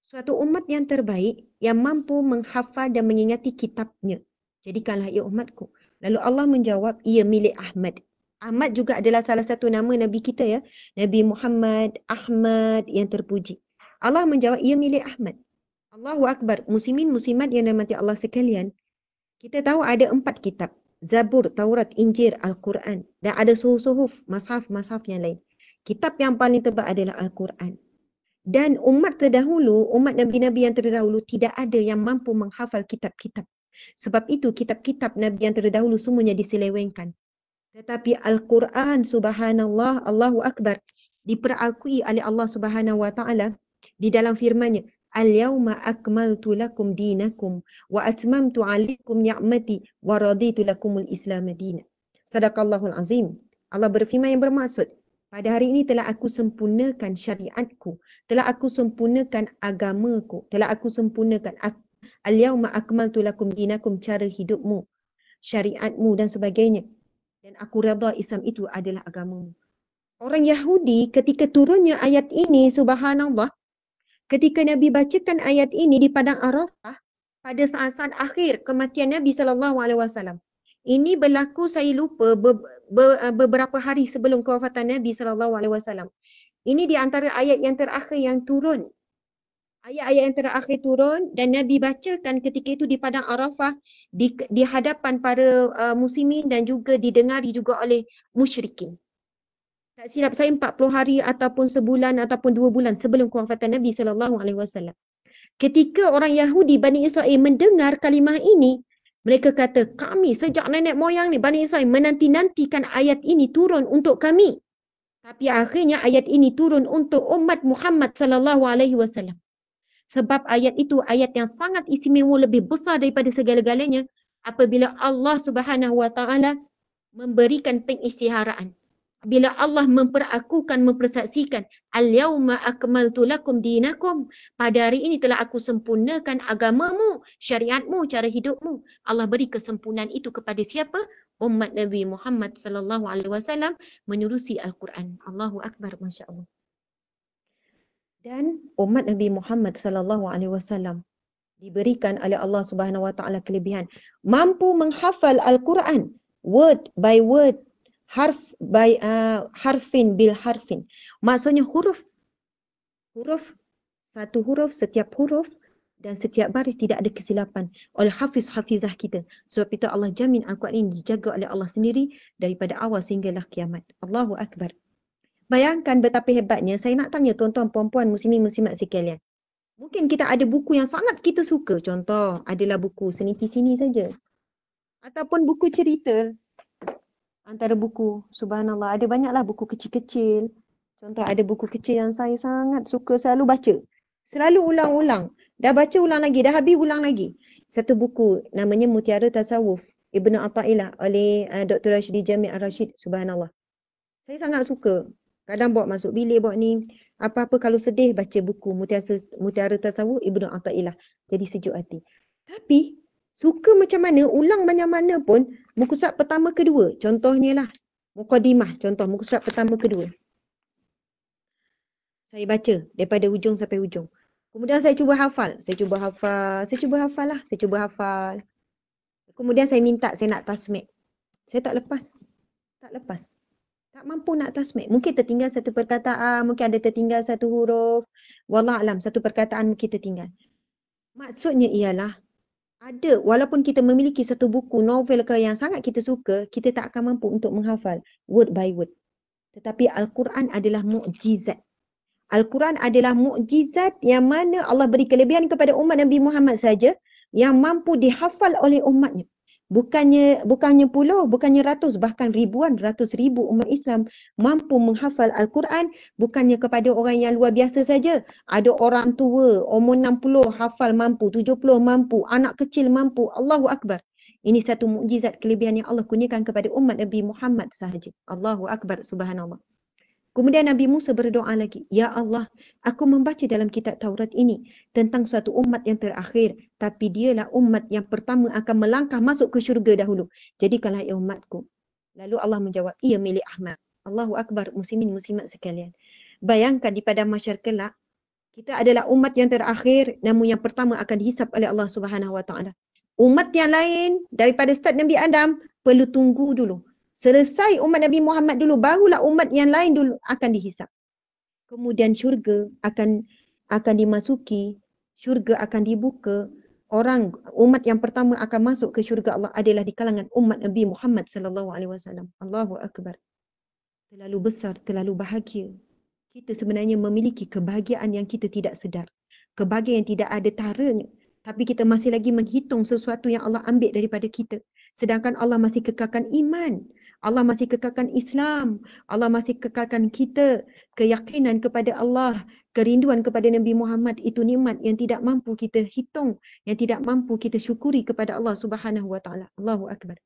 suatu umat yang terbaik yang mampu menghafal dan mengingati kitabnya. Jadikanlah ia umatku. Lalu Allah menjawab, ia milik Ahmad. Ahmad juga adalah salah satu nama Nabi kita ya. Nabi Muhammad, Ahmad yang terpuji. Allah menjawab, ia milik Ahmad. Allahu Akbar. Muslimin, muslimat yang dirahmati Allah sekalian. Kita tahu ada 4 kitab. Zabur, Taurat, Injil, Al-Quran. Dan ada suhuf, mashaf yang lain. Kitab yang paling tebal adalah Al-Quran. Dan umat terdahulu, umat Nabi-Nabi yang terdahulu tidak ada yang mampu menghafal kitab-kitab. Sebab itu kitab-kitab Nabi yang terdahulu semuanya diselewengkan. Tetapi Al-Quran, subhanallah, Allahu Akbar, diperakui oleh Allah Subhanahu Wa Taala di dalam firman-Nya, Al-yawma akmaltu lakum dinakum wa atmamtu alaikum ni'mati wa raditu lakumul Islam madina. Sadaqallahul azim. Allah berfirman yang bermaksud, pada hari ini telah aku sempurnakan syariatku, telah aku sempurnakan agamaku, telah aku sempurnakan al-yawma akmaltu lakum dinakum, cara hidupmu, syariatmu dan sebagainya. Dan aku redha Islam itu adalah agamamu. Orang Yahudi ketika turunnya ayat ini, subhanallah, ketika Nabi bacakan ayat ini di padang Arafah pada saat-saat akhir kematian Nabi SAW. Ini berlaku, saya lupa, beberapa hari sebelum kewafatan Nabi SAW. Ini di antara ayat yang terakhir yang turun. Ayat-ayat yang terakhir turun dan Nabi bacakan ketika itu di padang Arafah di hadapan para muslimin dan juga didengari juga oleh musyrikin. Tak silap saya 40 hari ataupun sebulan ataupun 2 bulan sebelum kewafatan Nabi SAW. Ketika orang Yahudi Bani Israel mendengar kalimah ini, mereka kata, kami sejak nenek moyang ni Bani Israel menanti-nantikan ayat ini turun untuk kami. Tapi akhirnya ayat ini turun untuk umat Muhammad SAW. Sebab ayat itu ayat yang sangat istimewa, lebih besar daripada segala-galanya apabila Allah Subhanahu Wa Taala memberikan pengisytiharaan. Bila Allah memperakukan, mempersaksikan, Al-yawma akmaltu lakum dinakum, pada hari ini telah aku sempurnakan agamamu, syariatmu, cara hidupmu. Allah beri kesempurnaan itu kepada siapa? Umat Nabi Muhammad SAW menerusi Al-Quran. Allahu Akbar, Masya Allah. Dan umat Nabi Muhammad SAW diberikan oleh Allah Subhanahu Wa Taala kelebihan, mampu menghafal Al-Quran word by word, harf by harfin bil harfin. Maksudnya huruf, satu huruf, setiap huruf dan setiap baris tidak ada kesilapan oleh hafiz-hafizah kita. Sebab itu Allah jamin Al-Quran ini dijaga oleh Allah sendiri daripada awal sehinggalah kiamat. Allahu Akbar. Bayangkan betapa hebatnya. Saya nak tanya tuan-tuan, puan-puan, muslimin, muslimat sekalian. Mungkin kita ada buku yang sangat kita suka. Contoh adalah buku senipis sini saja. Ataupun buku cerita. Antara buku, subhanallah, ada banyaklah buku kecil-kecil. Contoh ada buku kecil yang saya sangat suka selalu baca. Selalu ulang-ulang. Dah baca ulang lagi, dah habis ulang lagi. Satu buku namanya Mutiara Tasawuf. Ibnu Athaillah oleh Dr. Rashidi Jamil Ar-Rashid. Subhanallah. Saya sangat suka. Kadang bawa masuk bilik, bawa ni. Apa-apa kalau sedih, baca buku Mutiara Tasawuf Ibnu Athaillah. Jadi sejuk hati. Tapi, suka macam mana, ulang banyak mana pun, muka surat pertama kedua. Contohnya lah, Muqaddimah. Contoh, muka surat pertama kedua. Saya baca daripada hujung sampai hujung. Kemudian saya cuba hafal. Saya cuba hafal. Kemudian saya minta, saya nak tasmik. Saya tak lepas. Tak mampu nak tasmik. Mungkin tertinggal satu perkataan, mungkin ada tertinggal satu huruf. Wallahualam, satu perkataan mungkin tertinggal. Maksudnya ialah, walaupun kita memiliki satu buku, novel ke yang sangat kita suka, kita tak akan mampu untuk menghafal word by word. Tetapi Al-Quran adalah mukjizat. Al-Quran adalah mukjizat yang mana Allah beri kelebihan kepada umat Nabi Muhammad saja yang mampu dihafal oleh umatnya. Bukannya puluh, bukannya ratus, bahkan ribuan, ratus ribu umat Islam mampu menghafal Al-Quran, bukannya kepada orang yang luar biasa saja. Ada orang tua, umur 60 hafal mampu, 70 mampu, anak kecil mampu. Allahu Akbar. Ini satu mukjizat kelebihan yang Allah kurniakan kepada umat Nabi Muhammad sahaja. Allahu Akbar, subhanallah. Kemudian Nabi Musa berdoa lagi, Ya Allah, aku membaca dalam kitab Taurat ini tentang suatu umat yang terakhir, tapi dialah umat yang pertama akan melangkah masuk ke syurga dahulu. Jadikanlah ia umatku. Lalu Allah menjawab, ia milik Ahmad. Allahu Akbar, muslimin muslimat sekalian. Bayangkan di pada mahsyar kelak, kita adalah umat yang terakhir, namun yang pertama akan dihisap oleh Allah Subhanahu Wa Taala. Umat yang lain daripada start Nabi Adam perlu tunggu dulu. Selesai umat Nabi Muhammad dulu, barulah umat yang lain dulu akan dihisap. Kemudian syurga akan dimasuki, syurga akan dibuka. Umat yang pertama akan masuk ke syurga Allah adalah di kalangan umat Nabi Muhammad sallallahu alaihi wasallam. Allahu Akbar. Terlalu besar, terlalu bahagia. Kita sebenarnya memiliki kebahagiaan yang kita tidak sedar. Kebahagiaan yang tidak ada taranya. Tapi kita masih lagi menghitung sesuatu yang Allah ambil daripada kita. Sedangkan Allah masih kekalkan iman. Allah masih kekalkan Islam. Allah masih kekalkan kita. Keyakinan kepada Allah. Kerinduan kepada Nabi Muhammad. Itu nikmat yang tidak mampu kita hitung. Yang tidak mampu kita syukuri kepada Allah Subhanahu Wa Taala. Allahu Akbar.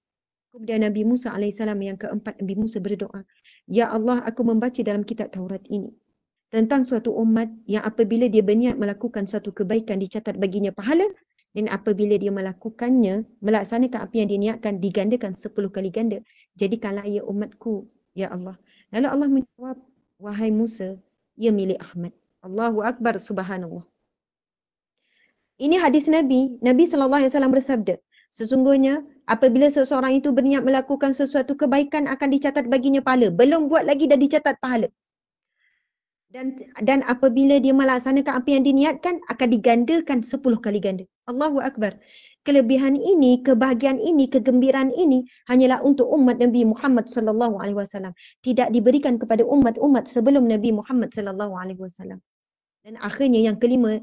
Kemudian Nabi Musa AS yang keempat, Nabi Musa berdoa. Ya Allah, aku membaca dalam kitab Taurat ini tentang suatu umat yang apabila dia berniat melakukan suatu kebaikan dicatat baginya pahala, dan apabila dia melaksanakan apa yang dia niatkan digandakan 10 kali ganda. Jadikanlah ia umatku, ya Allah. Lalu Allah menjawab, wahai Musa, ia milik Ahmad. Allahu Akbar, subhanallah. Ini hadis Nabi SAW bersabda, sesungguhnya apabila seseorang itu berniat melakukan sesuatu kebaikan akan dicatat baginya pahala. Belum buat lagi dah dicatat pahala. Dan apabila dia melaksanakan apa yang diniatkan akan digandakan 10 kali ganda. Allahu Akbar. Kelebihan ini, kebahagiaan ini, kegembiraan ini hanyalah untuk umat Nabi Muhammad sallallahu alaihi wasallam. Tidak diberikan kepada umat-umat sebelum Nabi Muhammad sallallahu alaihi wasallam. Dan akhirnya yang kelima,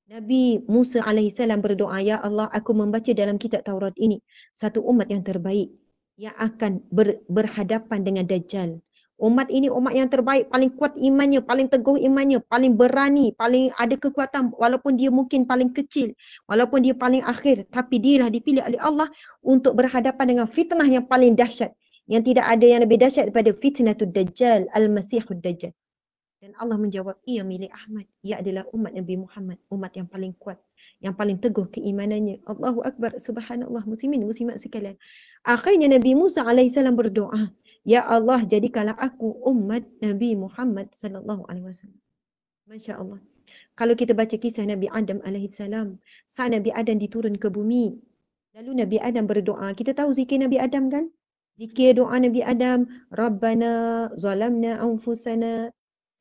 Nabi Musa alaihissalam berdoa, ya Allah, aku membaca dalam kitab Taurat ini satu umat yang terbaik yang akan berhadapan dengan Dajjal. Umat ini umat yang terbaik, paling kuat imannya, paling teguh imannya, paling berani, paling ada kekuatan, walaupun dia mungkin paling kecil, walaupun dia paling akhir, tapi dia lah dipilih oleh Allah untuk berhadapan dengan fitnah yang paling dahsyat, yang tidak ada yang lebih dahsyat daripada fitnatul Dajjal, Al-Masihud Dajjal. Dan Allah menjawab, ia milik Ahmad, ia adalah umat Nabi Muhammad, umat yang paling kuat, yang paling teguh keimanannya. Allahu Akbar, subhanallah, muslimin muslimat sekalian. Akhirnya Nabi Musa alaihissalam berdoa, ya Allah, jadikanlah aku umat Nabi Muhammad sallallahu alaihi wasallam. Masya Allah. Kalau kita baca kisah Nabi Adam alaihissalam, saat Nabi Adam diturun ke bumi, lalu Nabi Adam berdoa. Kita tahu zikir Nabi Adam kan? Zikir doa Nabi Adam, Rabbana zalamna anfusana.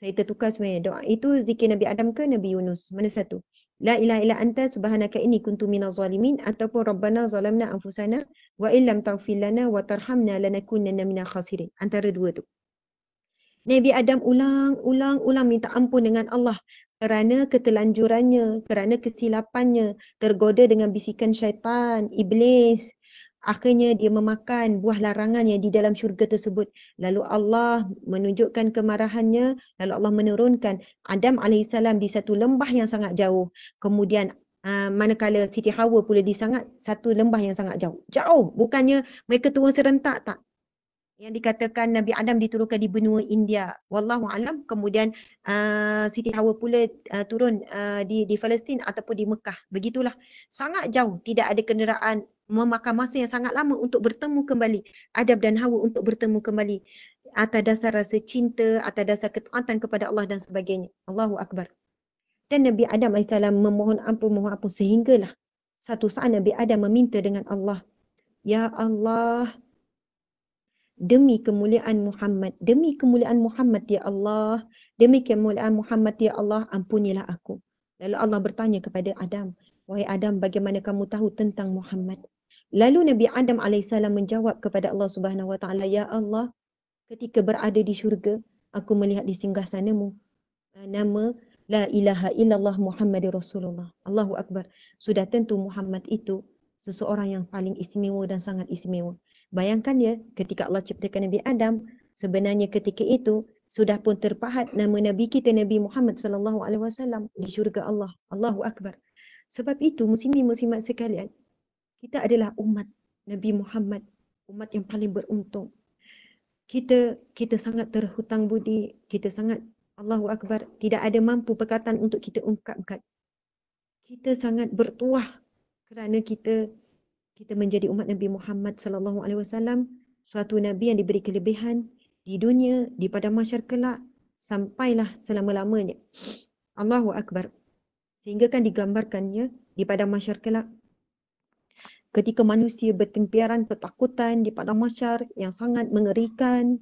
Saya tertukar sebenarnya. Doa itu zikir Nabi Adam ke Nabi Yunus? Mana satu? La ilaha illa anta subhanaka inni kuntu minaz zalimin, ataupun Rabbana zalamna anfusana wa illam taghfir lana wa tarhamna lanakunanna minal khasirin. Antara dua tu. Nabi Adam ulang minta ampun dengan Allah kerana ketelanjurannya, kerana kesilapannya, tergoda dengan bisikan syaitan, iblis. Akhirnya dia memakan buah larangan yang di dalam syurga tersebut. Lalu Allah menunjukkan kemarahannya. Lalu Allah menurunkan Adam AS di satu lembah yang sangat jauh. Kemudian manakala Siti Hawa pula disangat satu lembah yang sangat jauh. Jauh, bukannya mereka turun serentak, tak. Yang dikatakan Nabi Adam diturunkan di benua India. Wallahu alam. Kemudian Siti Hawa pula turun di Palestin ataupun di Mekah. Begitulah. Sangat jauh. Tidak ada kenderaan, memakan masa yang sangat lama untuk bertemu kembali. Adam dan Hawa untuk bertemu kembali. Atas dasar rasa cinta, atas dasar ketaatan kepada Allah dan sebagainya. Allahu Akbar. Dan Nabi Adam AS memohon ampun sehinggalah satu saat Nabi Adam meminta dengan Allah, Ya Allah, demi kemuliaan Muhammad ya Allah, demi kemuliaan Muhammad ya Allah, ampunilah aku. Lalu Allah bertanya kepada Adam, wahai Adam, bagaimana kamu tahu tentang Muhammad? Lalu Nabi Adam AS menjawab kepada Allah Subhanahu Wa Taala, Ya Allah, ketika berada di syurga, aku melihat di singgasanamu nama La ilaha illallah Muhammadur Rasulullah. Allahu Akbar. Sudah tentu Muhammad itu seseorang yang paling istimewa dan sangat istimewa. Bayangkan ya, ketika Allah ciptakan Nabi Adam, sebenarnya ketika itu sudah pun terpahat nama Nabi kita Nabi Muhammad sallallahu alaihi wasallam di syurga Allah. Allahu Akbar. Sebab itu muslimin muslimat sekalian, kita adalah umat Nabi Muhammad, umat yang paling beruntung. Kita sangat terhutang budi, kita sangat, Allahu Akbar, tidak ada mampu perkataan untuk kita ungkapkan. Kita sangat bertuah kerana kita menjadi umat Nabi Muhammad sallallahu alaihi wasallam, suatu nabi yang diberi kelebihan di dunia, di padang mahsyar kelak, sampailah selama-lamanya. Allahu Akbar. Sehingga kan digambarkannya di padang mahsyar kelak, ketika manusia bertempiaran ketakutan di padang mahsyar yang sangat mengerikan,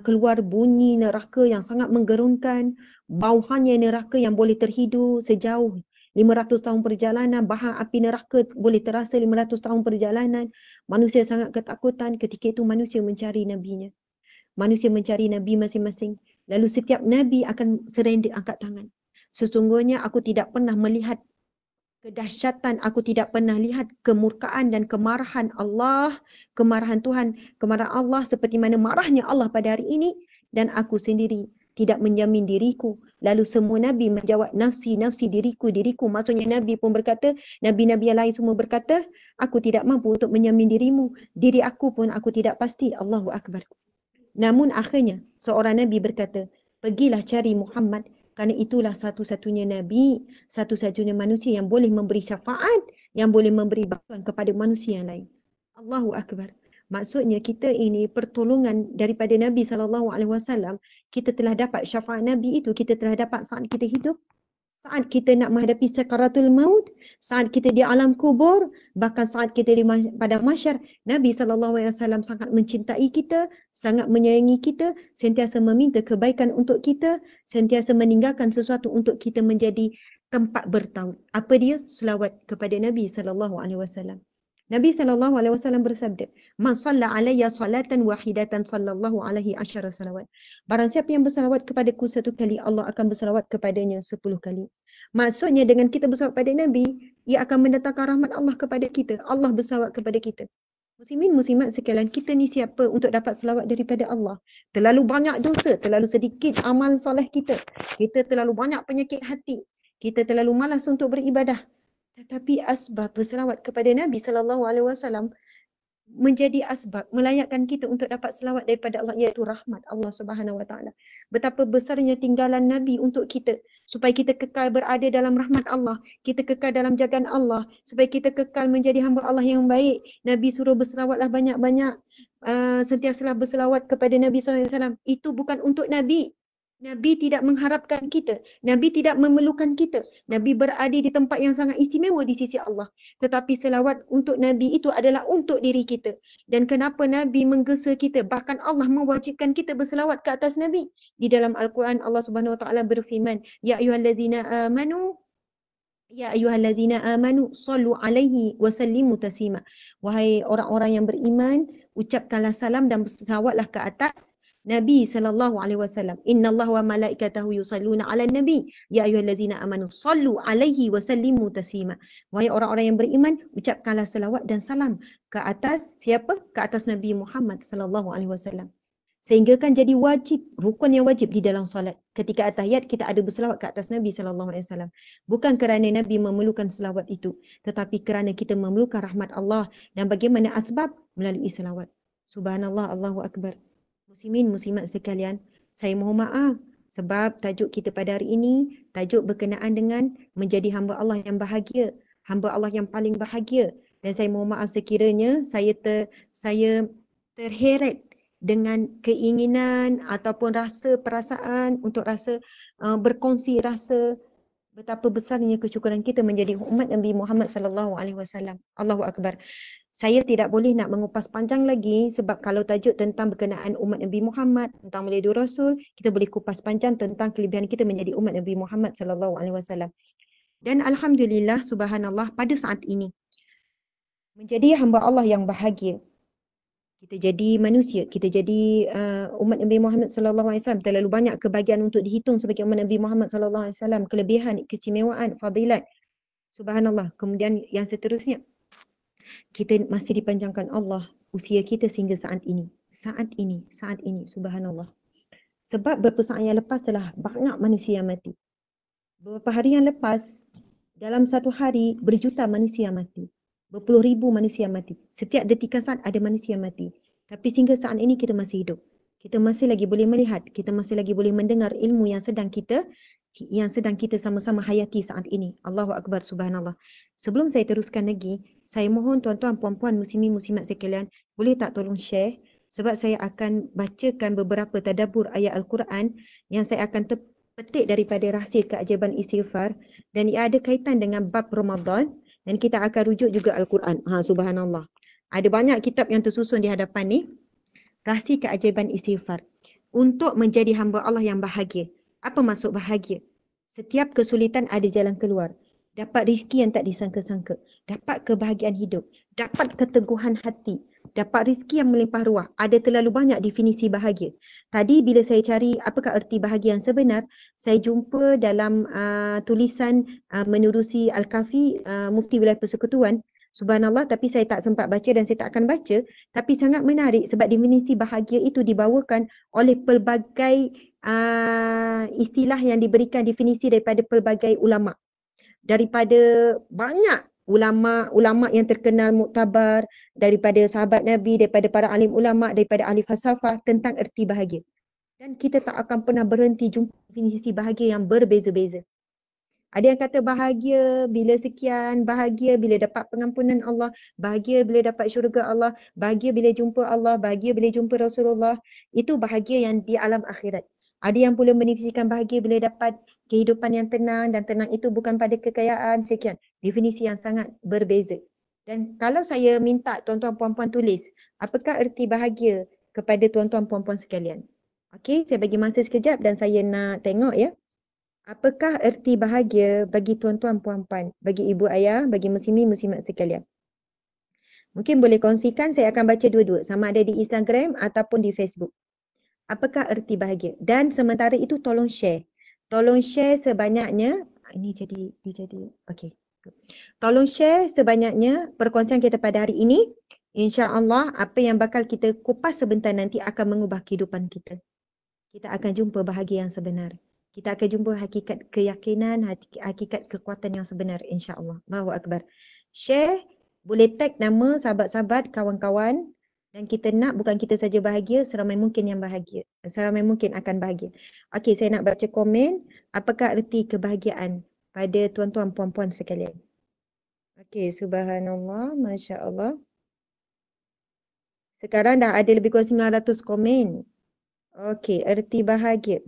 keluar bunyi neraka yang sangat menggerunkan, bauhannya neraka yang boleh terhidu sejauh 500 tahun perjalanan, bahang api neraka boleh terasa 500 tahun perjalanan. Manusia sangat ketakutan. Ketika itu manusia mencari nabinya. Manusia mencari nabi masing-masing. Lalu setiap nabi akan serendek angkat tangan. Sesungguhnya aku tidak pernah melihat kedahsyatan, aku tidak pernah lihat kemurkaan dan kemarahan Allah, kemarahan Tuhan, kemarahan Allah seperti mana marahnya Allah pada hari ini, dan aku sendiri tidak menjamin diriku. Lalu semua Nabi menjawab, nafsi, nafsi, diriku, diriku. Maksudnya Nabi pun berkata, Nabi-Nabi yang lain semua berkata, aku tidak mampu untuk menjamin dirimu. Diri aku pun aku tidak pasti. Allahu Akbar. Namun akhirnya seorang Nabi berkata, pergilah cari Muhammad, kerana itulah satu-satunya Nabi, satu-satunya manusia yang boleh memberi syafaat, yang boleh memberi bantuan kepada manusia yang lain. Allahu Akbar. Maksudnya kita ini pertolongan daripada Nabi SAW, kita telah dapat syafaat Nabi itu, kita telah dapat saat kita hidup, saat kita nak menghadapi sakaratul maut, saat kita di alam kubur, bahkan saat kita di padang mahsyar. Nabi SAW sangat mencintai kita, sangat menyayangi kita, sentiasa meminta kebaikan untuk kita, sentiasa meninggalkan sesuatu untuk kita menjadi tempat bertaut. Apa dia? Selawat kepada Nabi SAW. Nabi SAW bersabda, Man salla alayya salatan wahidatan sallallahu alaihi asyara salawat. Barang siapa yang bersalawat kepadaku satu kali, Allah akan bersalawat kepadanya 10 kali. Maksudnya dengan kita bersalawat pada Nabi, ia akan mendatangkan rahmat Allah kepada kita. Allah bersalawat kepada kita. Muslimin muslimat sekalian, kita ni siapa untuk dapat selawat daripada Allah? Terlalu banyak dosa, terlalu sedikit amal soleh kita. Kita terlalu banyak penyakit hati. Kita terlalu malas untuk beribadah. Tetapi asbab berselawat kepada Nabi SAW menjadi asbab melayakkan kita untuk dapat selawat daripada Allah, iaitu rahmat Allah Subhanahu Wa Taala. Betapa besarnya tinggalan Nabi untuk kita, supaya kita kekal berada dalam rahmat Allah, kita kekal dalam jagaan Allah, supaya kita kekal menjadi hamba Allah yang baik. Nabi suruh berselawatlah banyak-banyak, sentiasalah berselawat kepada Nabi SAW. Itu bukan untuk Nabi. Nabi tidak mengharapkan kita. Nabi tidak memerlukan kita. Nabi berada di tempat yang sangat istimewa di sisi Allah. Tetapi selawat untuk Nabi itu adalah untuk diri kita. Dan kenapa Nabi menggesa kita? Bahkan Allah mewajibkan kita berselawat ke atas Nabi. Di dalam Al-Quran Allah Subhanahu Wa Taala berfirman, Ya ayyuhallazina amanu, Ya ayyuhallazina amanu, sallu alaihi wa sallimu taslima. Wahai orang-orang yang beriman, ucapkanlah salam dan berselawatlah ke atas Nabi SAW. Inna Allah wa malaikatahu yusalluna ala nabi. Ya ayyuhallazina amanu sallu alaihi wa sallimu taslima. Wahai orang-orang yang beriman, ucapkanlah selawat dan salam ke atas siapa? Ke atas Nabi Muhammad SAW. Sehingga kan jadi wajib, rukun yang wajib di dalam solat. Ketika at-tahiyat kita ada berselawat ke atas Nabi SAW. Bukan kerana Nabi memerlukan selawat itu, tetapi kerana kita memerlukan rahmat Allah. Dan bagaimana asbab? Melalui selawat. Subhanallah, Allahu Akbar. Muslimin, muslimat sekalian, saya mohon maaf sebab tajuk kita pada hari ini, tajuk berkenaan dengan menjadi hamba Allah yang bahagia, hamba Allah yang paling bahagia. Dan saya mohon maaf sekiranya saya terheret dengan keinginan ataupun rasa perasaan untuk berkongsi rasa betapa besarnya kesyukuran kita menjadi umat Nabi Muhammad sallallahu alaihi wasallam. Allahu Akbar. Saya tidak boleh nak mengupas panjang lagi sebab kalau tajuk tentang berkenaan umat Nabi Muhammad, tentang Maulidur Rasul, kita boleh kupas panjang tentang kelebihan kita menjadi umat Nabi Muhammad sallallahu alaihi wasallam. Dan alhamdulillah, subhanallah, pada saat ini menjadi hamba Allah yang bahagia, kita jadi manusia, kita jadi umat Nabi Muhammad sallallahu alaihi wasallam, terlalu banyak kebahagiaan untuk dihitung sebagai umat Nabi Muhammad sallallahu alaihi wasallam, kelebihan, keistimewaan, fadilat. Subhanallah. Kemudian yang seterusnya, kita masih dipanjangkan Allah usia kita sehingga saat ini. Saat ini, subhanallah. Sebab beberapa saat yang lepas telah banyak manusia yang mati. Beberapa hari yang lepas, dalam satu hari berjuta manusia mati. Berpuluh ribu manusia mati. Setiap detikan saat ada manusia mati. Tapi sehingga saat ini kita masih hidup. Kita masih lagi boleh melihat. Kita masih lagi boleh mendengar ilmu yang sedang kita sama-sama hayati saat ini. Allahu Akbar, subhanallah. Sebelum saya teruskan lagi, saya mohon tuan-tuan, puan-puan, muslimin, muslimat sekalian, boleh tak tolong share? Sebab saya akan bacakan beberapa tadabbur ayat Al-Quran yang saya akan petik daripada rahsia keajaiban istighfar. Dan ia ada kaitan dengan bab Ramadan. Dan kita akan rujuk juga Al-Quran. Subhanallah. Ada banyak kitab yang tersusun di hadapan ni. Rahsia keajaiban istighfar. Untuk menjadi hamba Allah yang bahagia. Apa maksud bahagia? Setiap kesulitan ada jalan keluar. Dapat rezeki yang tak disangka-sangka. Dapat kebahagiaan hidup. Dapat keteguhan hati. Dapat rezeki yang melimpah ruah. Ada terlalu banyak definisi bahagia. Tadi bila saya cari apakah erti bahagia yang sebenar, saya jumpa dalam tulisan menerusi Al-Kafi, Mufti Wilayah Persekutuan. Subhanallah, tapi saya tak sempat baca dan saya tak akan baca. Tapi sangat menarik sebab definisi bahagia itu dibawakan oleh pelbagai istilah yang diberikan definisi daripada pelbagai ulama. Daripada banyak ulama yang terkenal muktabar, daripada sahabat Nabi, daripada para alim ulama, daripada ahli falsafah tentang erti bahagia. Dan kita tak akan pernah berhenti jumpa definisi bahagia yang berbeza-beza. Ada yang kata bahagia bila sekian, bahagia bila dapat pengampunan Allah, bahagia bila dapat syurga Allah, bahagia bila jumpa Allah, bahagia bila jumpa Rasulullah. Itu bahagia yang di alam akhirat. Ada yang pula mendefinisikan bahagia bila dapat kehidupan yang tenang, dan tenang itu bukan pada kekayaan, sekian. Definisi yang sangat berbeza. Dan kalau saya minta tuan-tuan puan-puan tulis, apakah erti bahagia kepada tuan-tuan puan-puan sekalian? Okey, saya bagi masa sekejap dan saya nak tengok ya. Apakah erti bahagia bagi tuan-tuan puan-puan, bagi ibu ayah, bagi muslimin muslimat sekalian? Mungkin boleh kongsikan, saya akan baca dua-dua, sama ada di Instagram ataupun di Facebook. Apakah erti bahagia? Dan sementara itu tolong share. Tolong share sebanyaknya. Ini jadi okey. Tolong share sebanyaknya perkongsian kita pada hari ini. InsyaAllah apa yang bakal kita kupas sebentar nanti akan mengubah kehidupan kita. Kita akan jumpa bahagia yang sebenar. Kita akan jumpa hakikat keyakinan, hakikat kekuatan yang sebenar, insya-Allah. Allahu Akbar. Share, boleh tag nama sahabat-sahabat, kawan-kawan. Dan kita nak bukan kita saja bahagia, seramai mungkin yang bahagia. Seramai mungkin akan bahagia. Okey, saya nak baca komen. Apakah erti kebahagiaan pada tuan-tuan puan-puan sekalian? Okey, subhanallah, masya-Allah. Sekarang dah ada lebih kurang 900 komen. Okey, erti bahagia.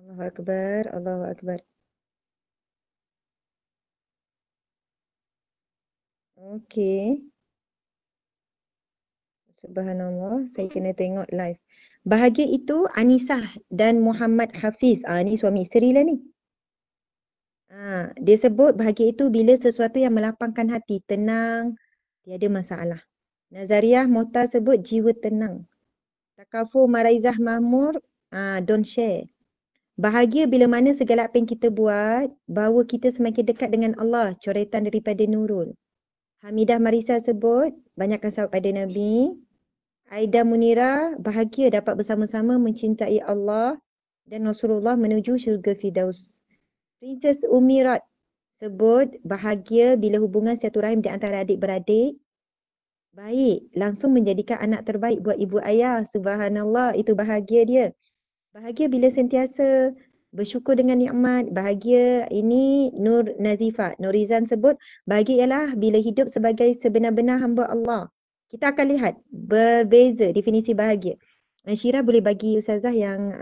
Allahu Akbar, Allahu Akbar. Okey. Subhanallah, saya kena tengok live. Bahagia itu Anisah dan Muhammad Hafiz. Ni suami isteri lah ni. Dia sebut bahagia itu bila sesuatu yang melapangkan hati, tenang, tiada masalah. Nazariah Mohtar sebut jiwa tenang. Takafur Maraizah Mahmur, don't share. Bahagia bila mana segala apa yang kita buat, bahawa kita semakin dekat dengan Allah, coretan daripada Nurul. Hamidah Marisa sebut, banyakkan salawat pada Nabi. Aida Munira, bahagia dapat bersama-sama mencintai Allah dan Rasulullah menuju syurga Firdaus. Princess Umirat sebut, bahagia bila hubungan silaturahim di antara adik-beradik baik, langsung menjadikan anak terbaik buat ibu ayah. Subhanallah, itu bahagia dia. Bahagia bila sentiasa bersyukur dengan nikmat. Bahagia ini Nur Nazifah. Nurizan sebut, bahagia ialah bila hidup sebagai sebenar-benar hamba Allah. Kita akan lihat berbeza definisi bahagia. Syira boleh bagi Ustazah yang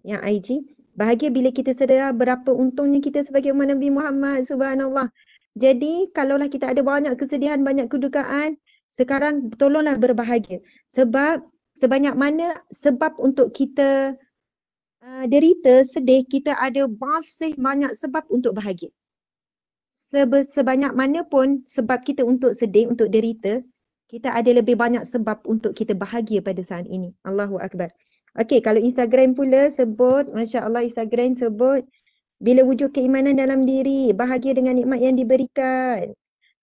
yang IG. Bahagia bila kita sedar berapa untungnya kita sebagai umat Nabi Muhammad. Subhanallah. Jadi kalaulah kita ada banyak kesedihan, banyak kedukaan, sekarang tolonglah berbahagia. Sebab sebanyak mana sebab untuk kita derita, sedih, kita ada masih banyak sebab untuk bahagia. Sebanyak mana pun sebab kita untuk sedih, untuk derita, kita ada lebih banyak sebab untuk kita bahagia pada saat ini. Allahu Akbar. Okey, kalau Instagram pula sebut, Masya Allah Instagram sebut, bila wujud keimanan dalam diri, bahagia dengan nikmat yang diberikan.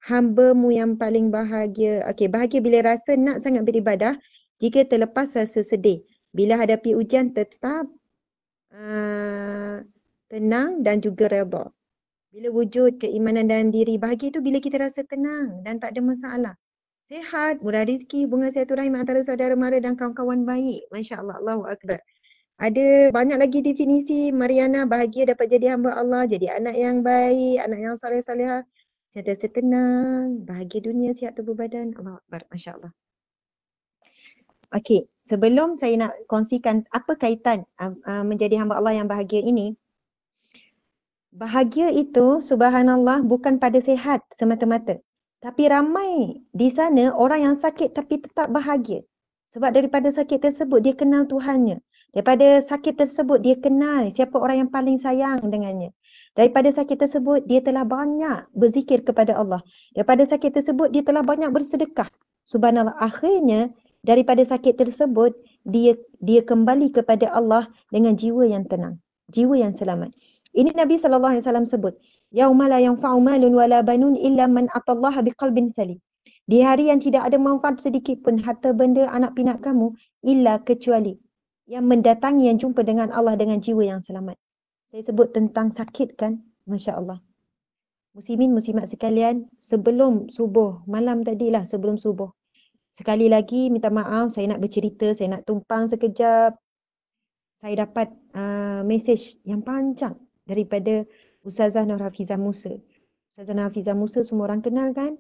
Hamba-Mu yang paling bahagia. Okey, bahagia bila rasa nak sangat beribadah, jika terlepas rasa sedih. Bila hadapi ujian tetap tenang dan juga redha. Bila wujud keimanan dalam diri, bahagia itu bila kita rasa tenang dan tak ada masalah. Sihat, murah rezeki, hubungan silaturahim antara saudara mara dan kawan-kawan baik. Masya Allah, Allahu Akbar. Ada banyak lagi definisi. Mariana, bahagia dapat jadi hamba Allah, jadi anak yang baik, anak yang soleh-solehah, sentiasa tenang, bahagia dunia, sihat tubuh badan. Allahu Akbar, Masya Allah. Okey, sebelum saya nak kongsikan apa kaitan menjadi hamba Allah yang bahagia ini, bahagia itu subhanallah bukan pada sihat semata-mata. Tapi ramai di sana orang yang sakit tapi tetap bahagia. Sebab daripada sakit tersebut dia kenal Tuhannya. Daripada sakit tersebut dia kenal siapa orang yang paling sayang dengannya. Daripada sakit tersebut dia telah banyak berzikir kepada Allah. Daripada sakit tersebut dia telah banyak bersedekah. Subhanallah, akhirnya daripada sakit tersebut dia kembali kepada Allah dengan jiwa yang tenang, jiwa yang selamat. Ini Nabi SAW sebut, yauma la yanfa'u malun wala banun illa man atallaha biqalbin salim. Di hari yang tidak ada manfaat sedikit pun harta benda anak pinak kamu illa kecuali yang mendatangi, yang jumpa dengan Allah dengan jiwa yang selamat. Saya sebut tentang sakit kan, Masya Allah. Muslimin, muslimat sekalian, sebelum subuh, malam tadilah sebelum subuh, sekali lagi minta maaf, saya nak bercerita, saya nak tumpang sekejap. Saya dapat mesej yang panjang daripada Ustazah Nur Hafizah Musa. Ustazah Nur Hafizah Musa semua orang kenal kan?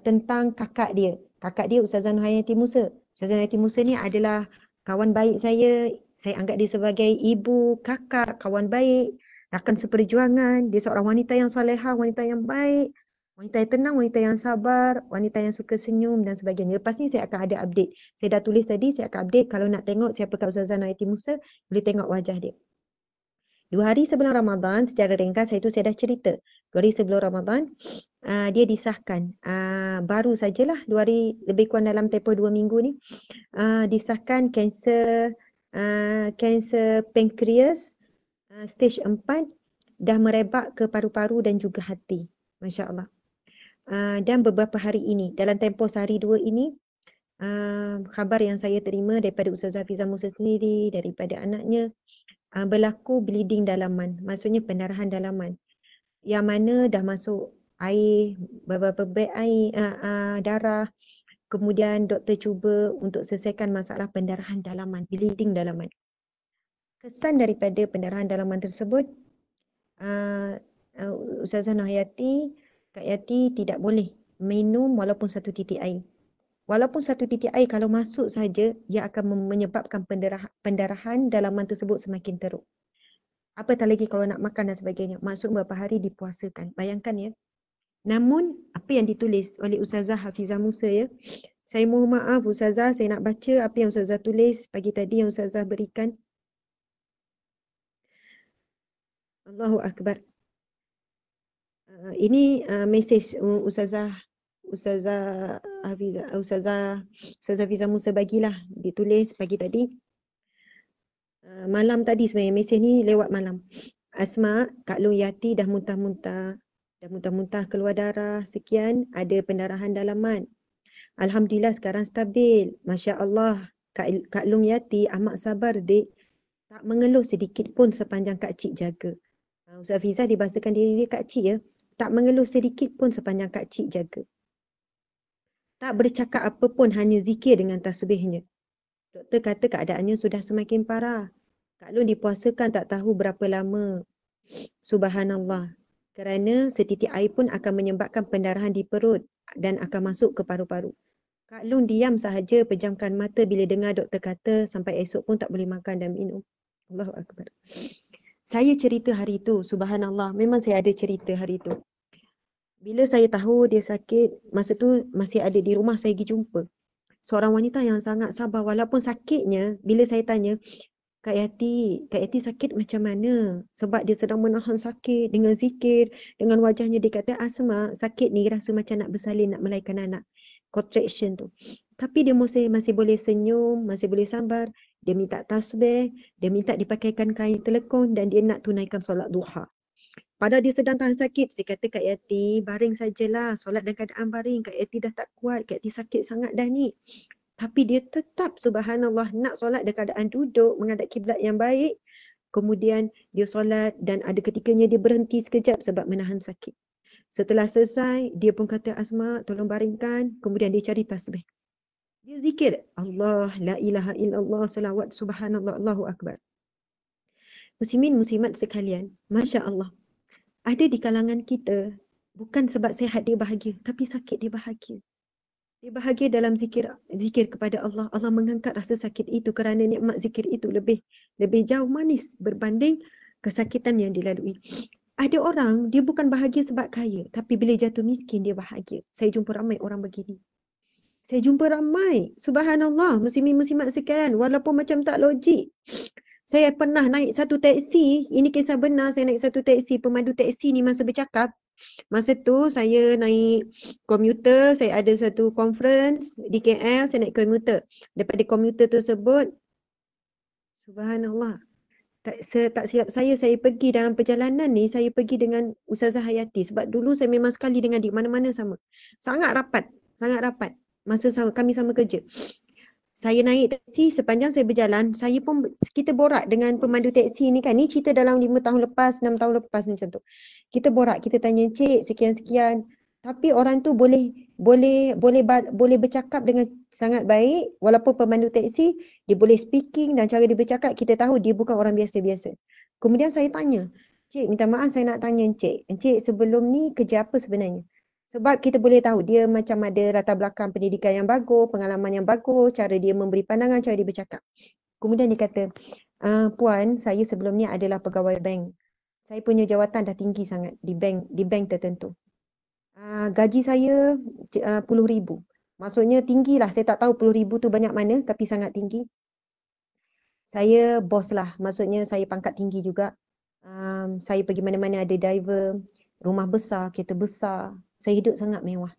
Tentang kakak dia. Kakak dia Ustazah Nur Hayati Musa. Ustazah Nur Hayati Musa ni adalah kawan baik saya. Saya anggap dia sebagai ibu, kakak, kawan baik, rakan seperjuangan. Dia seorang wanita yang salehah, wanita yang baik, wanita yang tenang, wanita yang sabar, wanita yang suka senyum dan sebagainya. Lepas ni saya akan ada update. Saya dah tulis tadi, saya akan update. Kalau nak tengok siapakah Ustazah Nur Hayati Musa, boleh tengok wajah dia. 2 hari sebelum Ramadan, secara ringkas saya dah cerita. 2 hari sebelum Ramadan, dia disahkan. Baru sajalah 2 hari, lebih kurang dalam tempoh 2 minggu ni, disahkan kanser pankreas stage 4 dah merebak ke paru-paru dan juga hati. Masya Allah. Dan beberapa hari ini, dalam tempoh sehari 2 ini, khabar yang saya terima daripada Ustazah Hafizah Musa sendiri, daripada anaknya, berlaku bleeding dalaman, maksudnya pendarahan dalaman, yang mana dah masuk air, beberapa beg air, darah. Kemudian doktor cuba untuk selesaikan masalah pendarahan dalaman, bleeding dalaman. Kesan daripada pendarahan dalaman tersebut, Ustazah Nur Hayati, Kak Yati tidak boleh minum walaupun 1 titik air. Walaupun 1 titik air kalau masuk saja, ia akan menyebabkan pendarahan dalaman tersebut semakin teruk. Apatah lagi kalau nak makan dan sebagainya. Maksud berapa hari dipuasakan. Bayangkan ya. Namun, apa yang ditulis oleh Ustazah Hafizah Musa ya. Saya mohon maaf Ustazah, saya nak baca apa yang Ustazah tulis pagi tadi yang Ustazah berikan. Allahu Akbar. Ini mesej Ustazah Hafizah Musa bagilah, ditulis pagi tadi. Malam tadi sebenarnya, mesej ni lewat malam. Asma, Kak Long Yati dah muntah-muntah. dah muntah-muntah keluar darah, sekian, ada pendarahan dalaman. Alhamdulillah sekarang stabil. Masya Allah. Kak Long Yati amat sabar dek. Tak mengeluh sedikit pun sepanjang Kak Cik jaga. Ustaz Fiza dibahasakan diri dia Kak Cik ya. Tak mengeluh sedikit pun sepanjang Kak Cik jaga. Tak bercakap apa pun, hanya zikir dengan tasbihnya. Doktor kata keadaannya sudah semakin parah. Kak Long dipuasakan tak tahu berapa lama. Subhanallah. Kerana setitik air pun akan menyebabkan pendarahan di perut dan akan masuk ke paru-paru. Kak Long diam sahaja, pejamkan mata bila dengar doktor kata sampai esok pun tak boleh makan dan minum. Allahu Akbar. Saya cerita hari itu, subhanallah, memang saya ada cerita hari itu. Bila saya tahu dia sakit, masa tu masih ada di rumah, saya pergi jumpa seorang wanita yang sangat sabar walaupun sakitnya. Bila saya tanya, Kak Yati sakit macam mana? Sebab dia sedang menahan sakit dengan zikir, dengan wajahnya dia kata, Asma, sakit ni rasa macam nak bersalin, nak melahirkan anak. Contraction tu. Tapi dia masih boleh senyum, masih boleh sabar. Dia minta tasbih, dia minta dipakaikan kain telekong dan dia nak tunaikan solat duha. Padahal dia sedang tahan sakit. Saya kata, Kak Yati, baring sajalah. Solat dalam keadaan baring. Kak Yati dah tak kuat. Kak Yati sakit sangat dah ni. Tapi dia tetap subhanallah nak solat dalam keadaan duduk menghadap kiblat yang baik. Kemudian dia solat dan ada ketikanya dia berhenti sekejap sebab menahan sakit. Setelah selesai, dia pun kata, Asma, tolong baringkan. Kemudian dia cari tasbih. Dia zikir, Allah, la ilaha illallah, salawat, subhanallah, Allahu Akbar. Muslimin, muslimat sekalian, Masya Allah. Ada di kalangan kita, bukan sebab sihat dia bahagia, tapi sakit dia bahagia. Dia bahagia dalam zikir kepada Allah. Allah mengangkat rasa sakit itu kerana nikmat zikir itu lebih jauh manis berbanding kesakitan yang dilalui. Ada orang, dia bukan bahagia sebab kaya, tapi bila jatuh miskin, dia bahagia. Saya jumpa ramai orang begini. Saya jumpa ramai. Subhanallah, muslimin muslimat sekalian, walaupun macam tak logik. Saya pernah naik satu teksi, ini kisah benar, saya naik satu teksi, pemandu teksi ni masa bercakap. Masa tu saya naik komuter, saya ada satu conference di KL, saya naik komuter. Daripada komuter tersebut, subhanallah, tak silap saya pergi dalam perjalanan ni, saya pergi dengan Ustazah Hayati. Sebab dulu saya memang sekali dengan dia, mana-mana sama. Sangat rapat. Masa kami sama kerja. Saya naik teksi, sepanjang saya berjalan, kita borak dengan pemandu teksi ni kan. Ni cerita dalam 5 tahun lepas, 6 tahun lepas macam tu. Kita borak, kita tanya, Cik, sekian-sekian. Tapi orang tu boleh bercakap dengan sangat baik. Walaupun pemandu teksi, dia boleh speaking dan cara dia bercakap, kita tahu dia bukan orang biasa-biasa. Kemudian saya tanya, Cik, minta maaf saya nak tanya Encik sebelum ni kerja apa sebenarnya? Sebab kita boleh tahu dia macam ada latar belakang pendidikan yang bagus, pengalaman yang bagus, cara dia memberi pandangan, cara dia bercakap. Kemudian dia kata, Puan, saya sebelum ni adalah pegawai bank. Saya punya jawatan dah tinggi sangat di bank tertentu. Gaji saya 10,000. Maksudnya tinggi lah, saya tak tahu 10,000 tu banyak mana, tapi sangat tinggi. Saya bos lah, maksudnya saya pangkat tinggi juga. Saya pergi mana-mana ada driver, rumah besar, kereta besar. Saya hidup sangat mewah.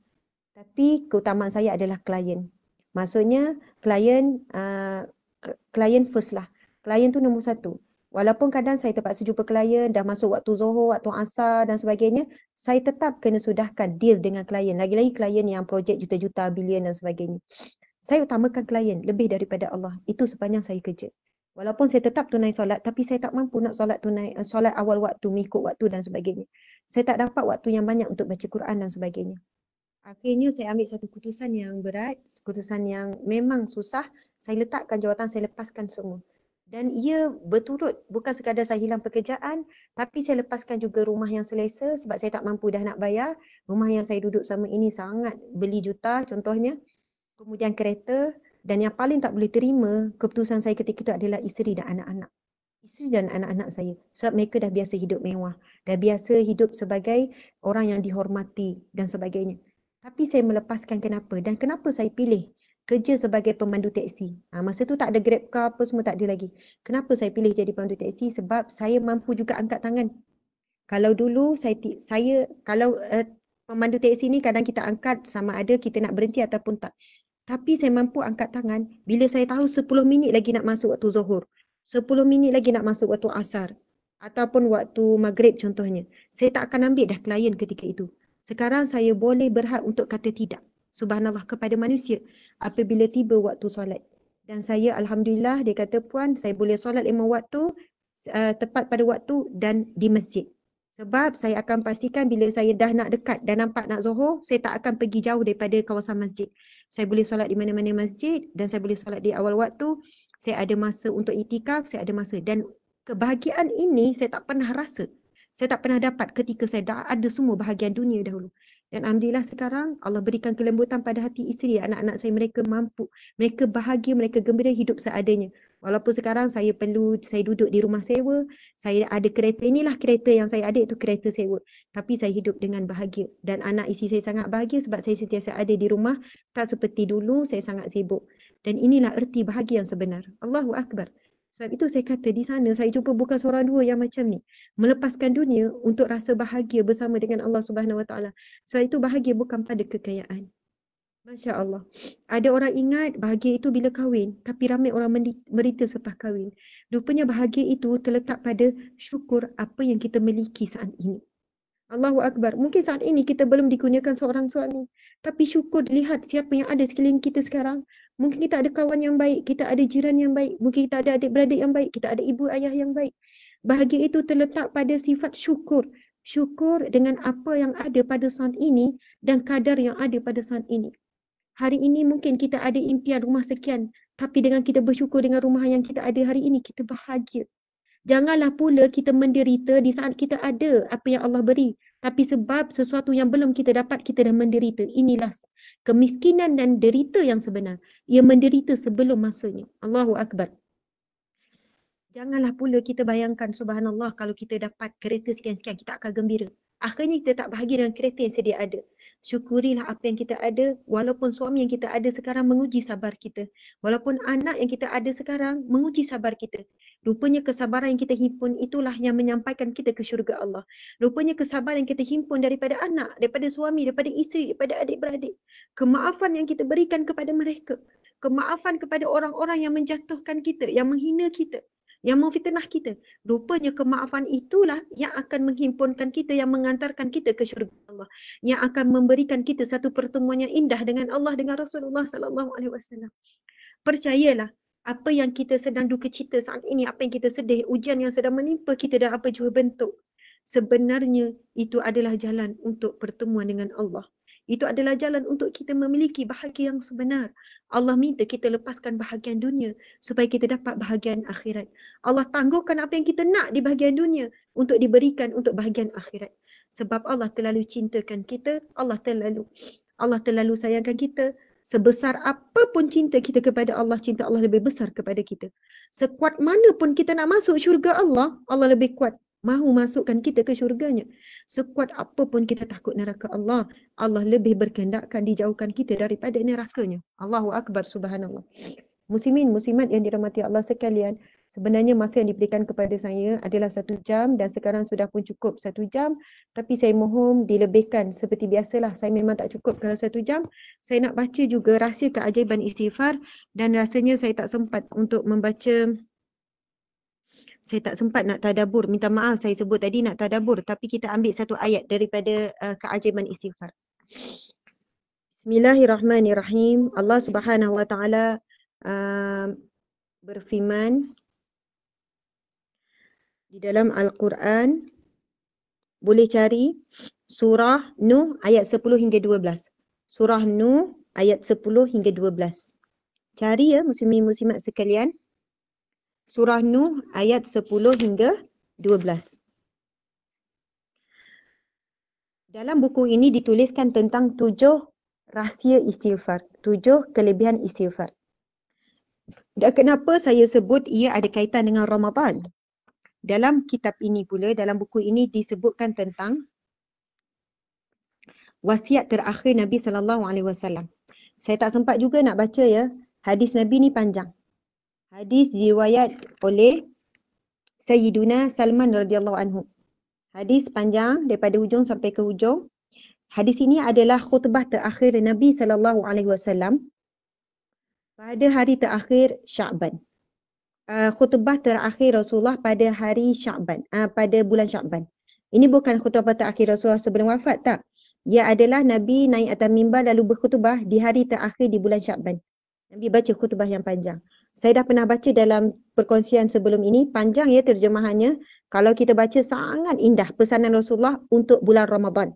Tapi keutamaan saya adalah klien. Maksudnya klien first lah. Klien tu nombor satu. Walaupun kadang saya terpaksa jumpa klien, dah masuk waktu Zohor, waktu Asar dan sebagainya, saya tetap kena sudahkan deal dengan klien. Lagi-lagi klien yang projek juta-juta, bilion dan sebagainya. Saya utamakan klien lebih daripada Allah. Itu sepanjang saya kerja. Walaupun saya tetap tunai solat, tapi saya tak mampu nak solat awal waktu, mengikut waktu dan sebagainya. Saya tak dapat waktu yang banyak untuk baca Quran dan sebagainya. Akhirnya saya ambil satu keputusan yang berat, keputusan yang memang susah. Saya letakkan jawatan, saya lepaskan semua. Dan ia berturut, bukan sekadar saya hilang pekerjaan, tapi saya lepaskan juga rumah yang selesa sebab saya tak mampu dah nak bayar. Rumah yang saya duduk sama ini sangat beli juta contohnya. Kemudian kereta, dan yang paling tak boleh terima keputusan saya ketika itu adalah isteri dan anak-anak. Isteri dan anak-anak saya. Sebab mereka dah biasa hidup mewah. Dah biasa hidup sebagai orang yang dihormati dan sebagainya. Tapi saya melepaskan kenapa? Dan kenapa saya pilih kerja sebagai pemandu teksi? Masa tu tak ada Grab car apa semua tak ada lagi. Kenapa saya pilih jadi pemandu teksi? Sebab saya mampu juga angkat tangan. Kalau dulu pemandu teksi ni kadang kita angkat sama ada kita nak berhenti ataupun tak. Tapi saya mampu angkat tangan bila saya tahu 10 minit lagi nak masuk waktu Zuhur. 10 minit lagi nak masuk waktu Asar. ataupun waktu maghrib contohnya. Saya tak akan ambil dah klien ketika itu. Sekarang saya boleh berhak untuk kata tidak. Subhanallah kepada manusia apabila tiba waktu solat. Dan saya alhamdulillah dia kata puan saya boleh solat 5 waktu tepat pada waktu dan di masjid. Sebab saya akan pastikan bila saya dah nak dekat dan nampak nak Zuhur, saya tak akan pergi jauh daripada kawasan masjid. Saya boleh solat di mana-mana masjid dan saya boleh solat di awal waktu. Saya ada masa untuk itikaf, saya ada masa. Dan kebahagiaan ini saya tak pernah rasa. Saya tak pernah dapat ketika saya dah ada semua bahagian dunia dahulu. Dan alhamdulillah sekarang Allah berikan kelembutan pada hati isteri, anak-anak saya, mereka mampu, mereka bahagia, mereka gembira hidup seadanya. Walaupun sekarang saya duduk di rumah sewa, saya ada kereta, inilah kereta yang saya ada itu kereta sewa. Tapi saya hidup dengan bahagia. Dan anak isteri saya sangat bahagia sebab saya sentiasa ada di rumah, tak seperti dulu saya sangat sibuk. Dan inilah erti bahagia yang sebenar. Allahu Akbar. Sebab itu saya kata di sana saya jumpa bukan seorang dua yang macam ni. Melepaskan dunia untuk rasa bahagia bersama dengan Allah Subhanahu Wa Taala. Sebab itu bahagia bukan pada kekayaan. Masya Allah. Ada orang ingat bahagia itu bila kahwin. Tapi ramai orang menderita selepas kahwin. Rupanya bahagia itu terletak pada syukur apa yang kita miliki saat ini. Allahu Akbar. Mungkin saat ini kita belum dikurniakan seorang suami. Tapi syukur lihat siapa yang ada sekeliling kita sekarang. Mungkin kita ada kawan yang baik, kita ada jiran yang baik, mungkin kita ada adik-beradik yang baik, kita ada ibu ayah yang baik. Bahagia itu terletak pada sifat syukur. Syukur dengan apa yang ada pada saat ini dan kadar yang ada pada saat ini. Hari ini mungkin kita ada impian rumah sekian, tapi dengan kita bersyukur dengan rumah yang kita ada hari ini, kita bahagia. Janganlah pula kita menderita di saat kita ada apa yang Allah beri. Tapi sebab sesuatu yang belum kita dapat, kita dah menderita. Inilah kemiskinan dan derita yang sebenar. Ia menderita sebelum masanya. Allahu Akbar. Janganlah pula kita bayangkan, subhanallah, kalau kita dapat kereta sekian-sekian, kita akan gembira. Akhirnya kita tak bahagia dengan kereta yang sedia ada. Syukurilah apa yang kita ada, walaupun suami yang kita ada sekarang menguji sabar kita. Walaupun anak yang kita ada sekarang menguji sabar kita. Rupanya kesabaran yang kita himpun itulah yang menyampaikan kita ke syurga Allah. Rupanya kesabaran yang kita himpun daripada anak, daripada suami, daripada isteri, daripada adik-beradik. Kemaafan yang kita berikan kepada mereka. Kemaafan kepada orang-orang yang menjatuhkan kita, yang menghina kita, yang memfitnah kita. Rupanya kemaafan itulah yang akan menghimpunkan kita, yang mengantarkan kita ke syurga Allah. Yang akan memberikan kita satu pertemuan yang indah dengan Allah, dengan Rasulullah SAW. Percayalah, apa yang kita sedang duka cita saat ini, apa yang kita sedih, ujian yang sedang menimpa kita dan apa jua bentuk, sebenarnya itu adalah jalan untuk pertemuan dengan Allah. Itu adalah jalan untuk kita memiliki bahagia yang sebenar. Allah minta kita lepaskan bahagian dunia supaya kita dapat bahagian akhirat. Allah tangguhkan apa yang kita nak di bahagian dunia untuk diberikan untuk bahagian akhirat. Sebab Allah terlalu cintakan kita, Allah terlalu sayangkan kita. Sebesar apapun cinta kita kepada Allah, cinta Allah lebih besar kepada kita. Sekuat mana pun kita nak masuk syurga Allah, Allah lebih kuat mahu masukkan kita ke syurganya. Sekuat apapun kita takut neraka Allah, Allah lebih berkehendakkan dijauhkan kita daripada nerakanya. Allahu Akbar, subhanallah. Muslimin, muslimat yang dirahmati Allah sekalian, sebenarnya masa yang diberikan kepada saya adalah 1 jam dan sekarang sudah pun cukup 1 jam. Tapi saya mohon dilebihkan seperti biasalah, saya memang tak cukup kalau 1 jam. Saya nak baca juga rahsia keajaiban istighfar dan rasanya saya tak sempat untuk membaca. Saya tak sempat nak tadabbur. Minta maaf saya sebut tadi nak tadabbur. Tapi kita ambil satu ayat daripada keajaiban istighfar. Bismillahirrahmanirrahim. Allah Subhanahu Wa Taala berfirman di dalam Al-Quran. Boleh cari surah Nuh ayat 10 hingga 12. Surah Nuh ayat 10 hingga 12. Cari ya muslimin muslimat sekalian. Surah Nuh ayat 10 hingga 12. Dalam buku ini dituliskan tentang 7 rahsia istighfar, 7 kelebihan istighfar. Dan kenapa saya sebut ia ada kaitan dengan Ramadan? Dalam kitab ini pula, dalam buku ini disebutkan tentang wasiat terakhir Nabi SAW. Saya tak sempat juga nak baca ya. Hadis Nabi ni panjang. Hadis diriwayat oleh Sayyiduna Salman radhiyallahu anhu. Hadis panjang daripada hujung sampai ke hujung. Hadis ini adalah khutbah terakhir Nabi SAW pada hari terakhir Sya'ban. khutbah terakhir Rasulullah pada hari Sya'ban, pada bulan Sya'ban. Ini bukan khutbah terakhir Rasulullah sebelum wafat, tak. Ia adalah Nabi naik atas mimbar lalu berkhutbah di hari terakhir di bulan Sya'ban. Nabi baca khutbah yang panjang. Saya dah pernah baca dalam perkongsian sebelum ini, panjang ya terjemahannya. Kalau kita baca sangat indah pesanan Rasulullah untuk bulan Ramadan.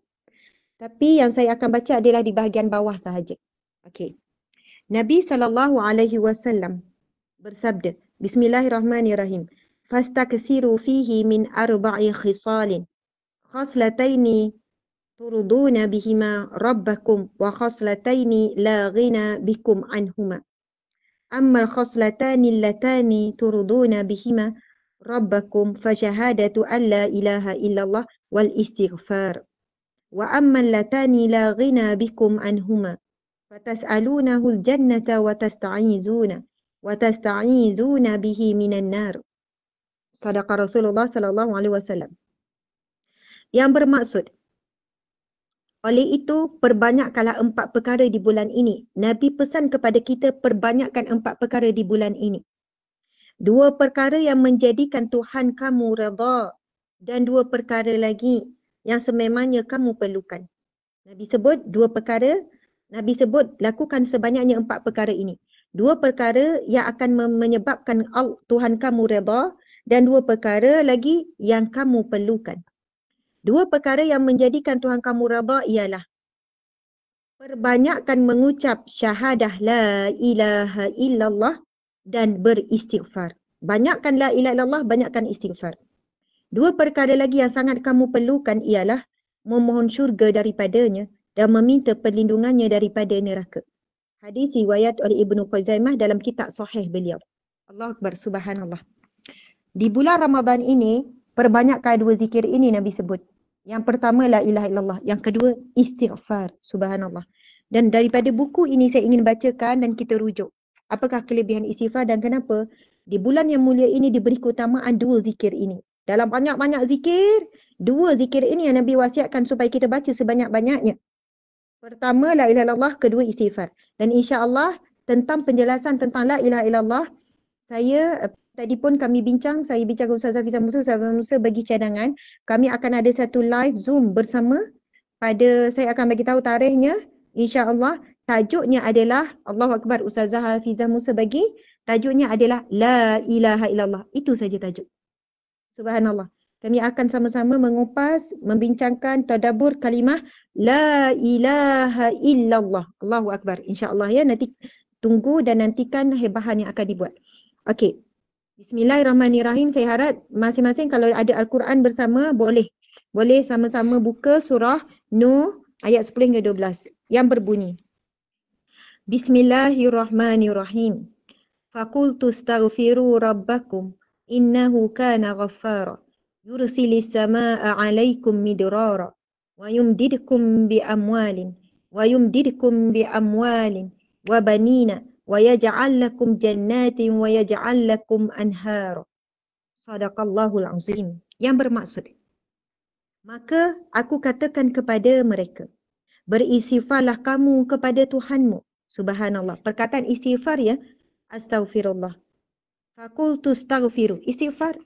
Tapi yang saya akan baca adalah di bahagian bawah sahaja. Okey. Nabi SAW bersabda, Bismillahirrahmanirrahim. Fastaksiru fihi min arba'i khisalin. Khaslataini turduna bihima rabbakum wa khaslataini la ghina bikum anhuma. Amma al-khaslatani allatani turduna bihima rabbakum fashahadatu an la ilaha illallah wal istighfar. Wa amma allatani la ghina bikum anhuma fatas'alunahu al-jannata wa tasta'izuna bihi minan nar. Sadaqa Rasulullah sallallahu alaihi wasallam. Yang bermaksud, oleh itu perbanyakkanlah 4 perkara di bulan ini. Nabi pesan kepada kita perbanyakkan 4 perkara di bulan ini. 2 perkara yang menjadikan Tuhan kamu redha dan 2 perkara lagi yang sememangnya kamu perlukan. Nabi sebut 2 perkara, Nabi sebut lakukan sebanyaknya 4 perkara ini. 2 perkara yang akan menyebabkan Tuhan kamu redha dan 2 perkara lagi yang kamu perlukan. 2 perkara yang menjadikan Tuhan kamu redha ialah perbanyakkan mengucap syahadah la ilaha illallah dan beristighfar. Banyakkan la ilaha illallah, banyakkan istighfar. 2 perkara lagi yang sangat kamu perlukan ialah memohon syurga daripadanya dan meminta perlindungannya daripada neraka. Hadis riwayat oleh Ibnu Khuzaimah dalam kitab sahih beliau. Allahu Akbar, subhanallah. Di bulan Ramadan ini, perbanyakkan 2 zikir ini Nabi sebut. Yang pertama la ilaha illallah, yang kedua istighfar, subhanallah. Dan daripada buku ini saya ingin bacakan dan kita rujuk. Apakah kelebihan istighfar dan kenapa di bulan yang mulia ini diberi keutamaan 2 zikir ini. Dalam banyak-banyak zikir, 2 zikir ini yang Nabi wasiatkan supaya kita baca sebanyak-banyaknya. Pertama la ilaha illallah, kedua istighfar. Dan insya-Allah tentang penjelasan tentang la ilaha illallah, saya tadi pun saya bincang dengan Ustaz Hafizah Musa bagi cadangan. Kami akan ada satu live Zoom bersama saya akan bagi tahu tarikhnya. InsyaAllah tajuknya adalah, Allahu Akbar, Ustazah Hafizah Musa bagi, tajuknya adalah La ilaha illallah. Itu saja tajuk. Subhanallah. Kami akan sama-sama mengupas, membincangkan tadabbur kalimah La ilaha illallah. Allahu Akbar. InsyaAllah ya, nanti tunggu dan nantikan bahan yang akan dibuat. Okey. Bismillahirrahmanirrahim. Saya harap masing-masing kalau ada Al-Quran bersama boleh sama-sama buka surah Nuh ayat 10 hingga 12 yang berbunyi Bismillahirrahmanirrahim. Faqultu astaghfiru rabbakum innahu kana ghaffara yursilis samaa'a 'alaikum midrara wa yumdidkum bi amwalin wa banina wa yaj'al lakum jannatin wa yaj'al lakum anhara. Shadaqallahul azim. Yang bermaksud, maka aku katakan kepada mereka, beristighfarlah kamu kepada Tuhanmu. Subhanallah. Perkataan istighfar ya, astaghfirullah. Faqultu astaghfiru, istighfar.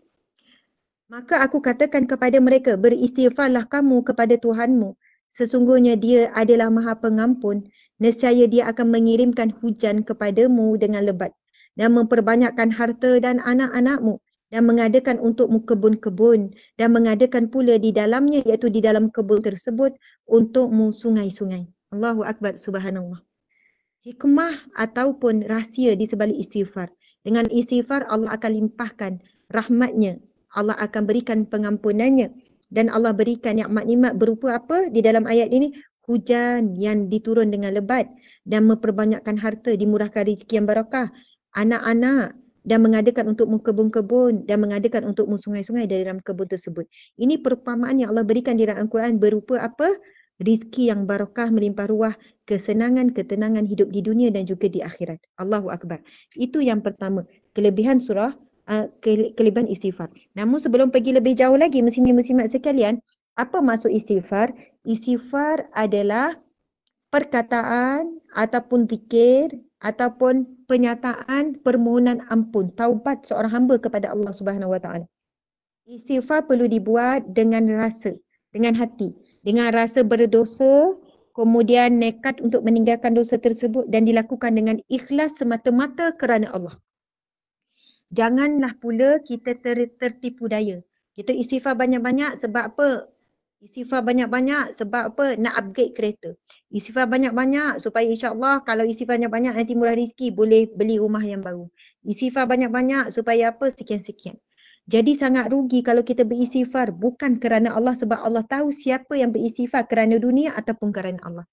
Maka aku katakan kepada mereka, beristighfarlah kamu kepada Tuhanmu. Sesungguhnya dia adalah Maha Pengampun. Nescaya dia akan mengirimkan hujan kepadamu dengan lebat dan memperbanyakkan harta dan anak-anakmu dan mengadakan untukmu kebun-kebun dan mengadakan pula di dalamnya, iaitu di dalam kebun tersebut, untukmu sungai-sungai. Allahu Akbar, subhanallah. Hikmah ataupun rahsia di sebalik istighfar. Dengan istighfar Allah akan limpahkan rahmatnya, Allah akan berikan pengampunannya dan Allah berikan nikmat-nikmat berupa apa di dalam ayat ini? Hujan yang diturun dengan lebat dan memperbanyakkan harta, dimurahkan rezeki yang barakah, anak-anak, dan mengadakan untukmu kebun-kebun dan mengadakan untukmu sungai-sungai dari dalam kebun tersebut. Ini perumpamaan yang Allah berikan di dalam Al-Quran berupa apa? Rizki yang barakah, melimpah ruah, kesenangan, ketenangan hidup di dunia dan juga di akhirat. Allahu Akbar. Itu yang pertama, kelebihan surah, kelebihan istighfar. Namun sebelum pergi lebih jauh lagi, muslimin-muslimat sekalian, apa maksud istighfar? Istighfar adalah perkataan ataupun zikir ataupun penyataan permohonan ampun, taubat seorang hamba kepada Allah Subhanahu Wa Taala. Istighfar perlu dibuat dengan rasa, dengan hati, dengan rasa berdosa, kemudian nekat untuk meninggalkan dosa tersebut dan dilakukan dengan ikhlas semata-mata kerana Allah. Janganlah pula kita tertipu daya. Kita istighfar banyak-banyak sebab apa? Istighfar banyak-banyak sebab apa? Nak upgrade kereta. Istighfar banyak-banyak supaya insya-Allah kalau istighfar banyak-banyak nanti murah rezeki boleh beli rumah yang baru. Istighfar banyak-banyak supaya apa? Sekian-sekian. Jadi sangat rugi kalau kita beristighfar bukan kerana Allah sebab Allah tahu siapa yang beristighfar kerana dunia ataupun kerana Allah.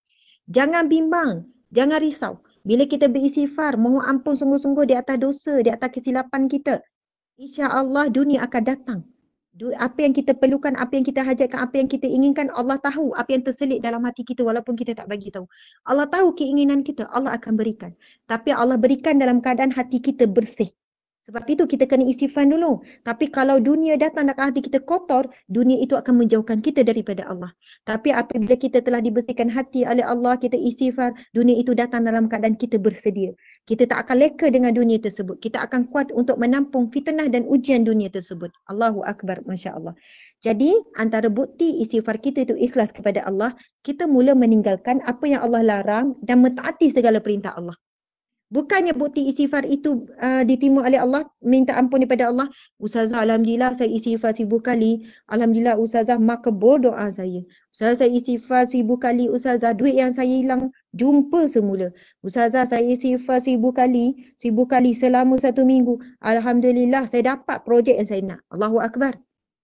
Jangan bimbang, jangan risau. Bila kita beristighfar, mohon ampun sungguh-sungguh di atas dosa, di atas kesilapan kita. InsyaAllah dunia akan datang. Apa yang kita perlukan, apa yang kita hajatkan, apa yang kita inginkan, Allah tahu apa yang terselit dalam hati kita walaupun kita tak bagi tahu. Allah tahu keinginan kita, Allah akan berikan. Tapi Allah berikan dalam keadaan hati kita bersih. Sebab itu kita kena istighfar dulu. Tapi kalau dunia datang dan hati kita kotor, dunia itu akan menjauhkan kita daripada Allah. Tapi apabila kita telah dibersihkan hati oleh Allah, kita istighfar, dunia itu datang dalam keadaan kita bersedia. Kita tak akan leka dengan dunia tersebut. Kita akan kuat untuk menampung fitnah dan ujian dunia tersebut. Allahu Akbar, Masya Allah. Jadi antara bukti istighfar kita itu ikhlas kepada Allah, kita mula meninggalkan apa yang Allah larang dan mentaati segala perintah Allah. Bukannya bukti istighfar itu diterima oleh Allah, minta ampun daripada Allah. Ustazah, Alhamdulillah saya istighfar 1000 kali. Alhamdulillah Ustazah makbul doa saya. Ustazah saya istighfar 1000 kali. Ustazah duit yang saya hilang jumpa semula. Ustazah saya istighfar 1000 kali. 1000 kali selama 1 minggu. Alhamdulillah saya dapat projek yang saya nak. Allahu Akbar.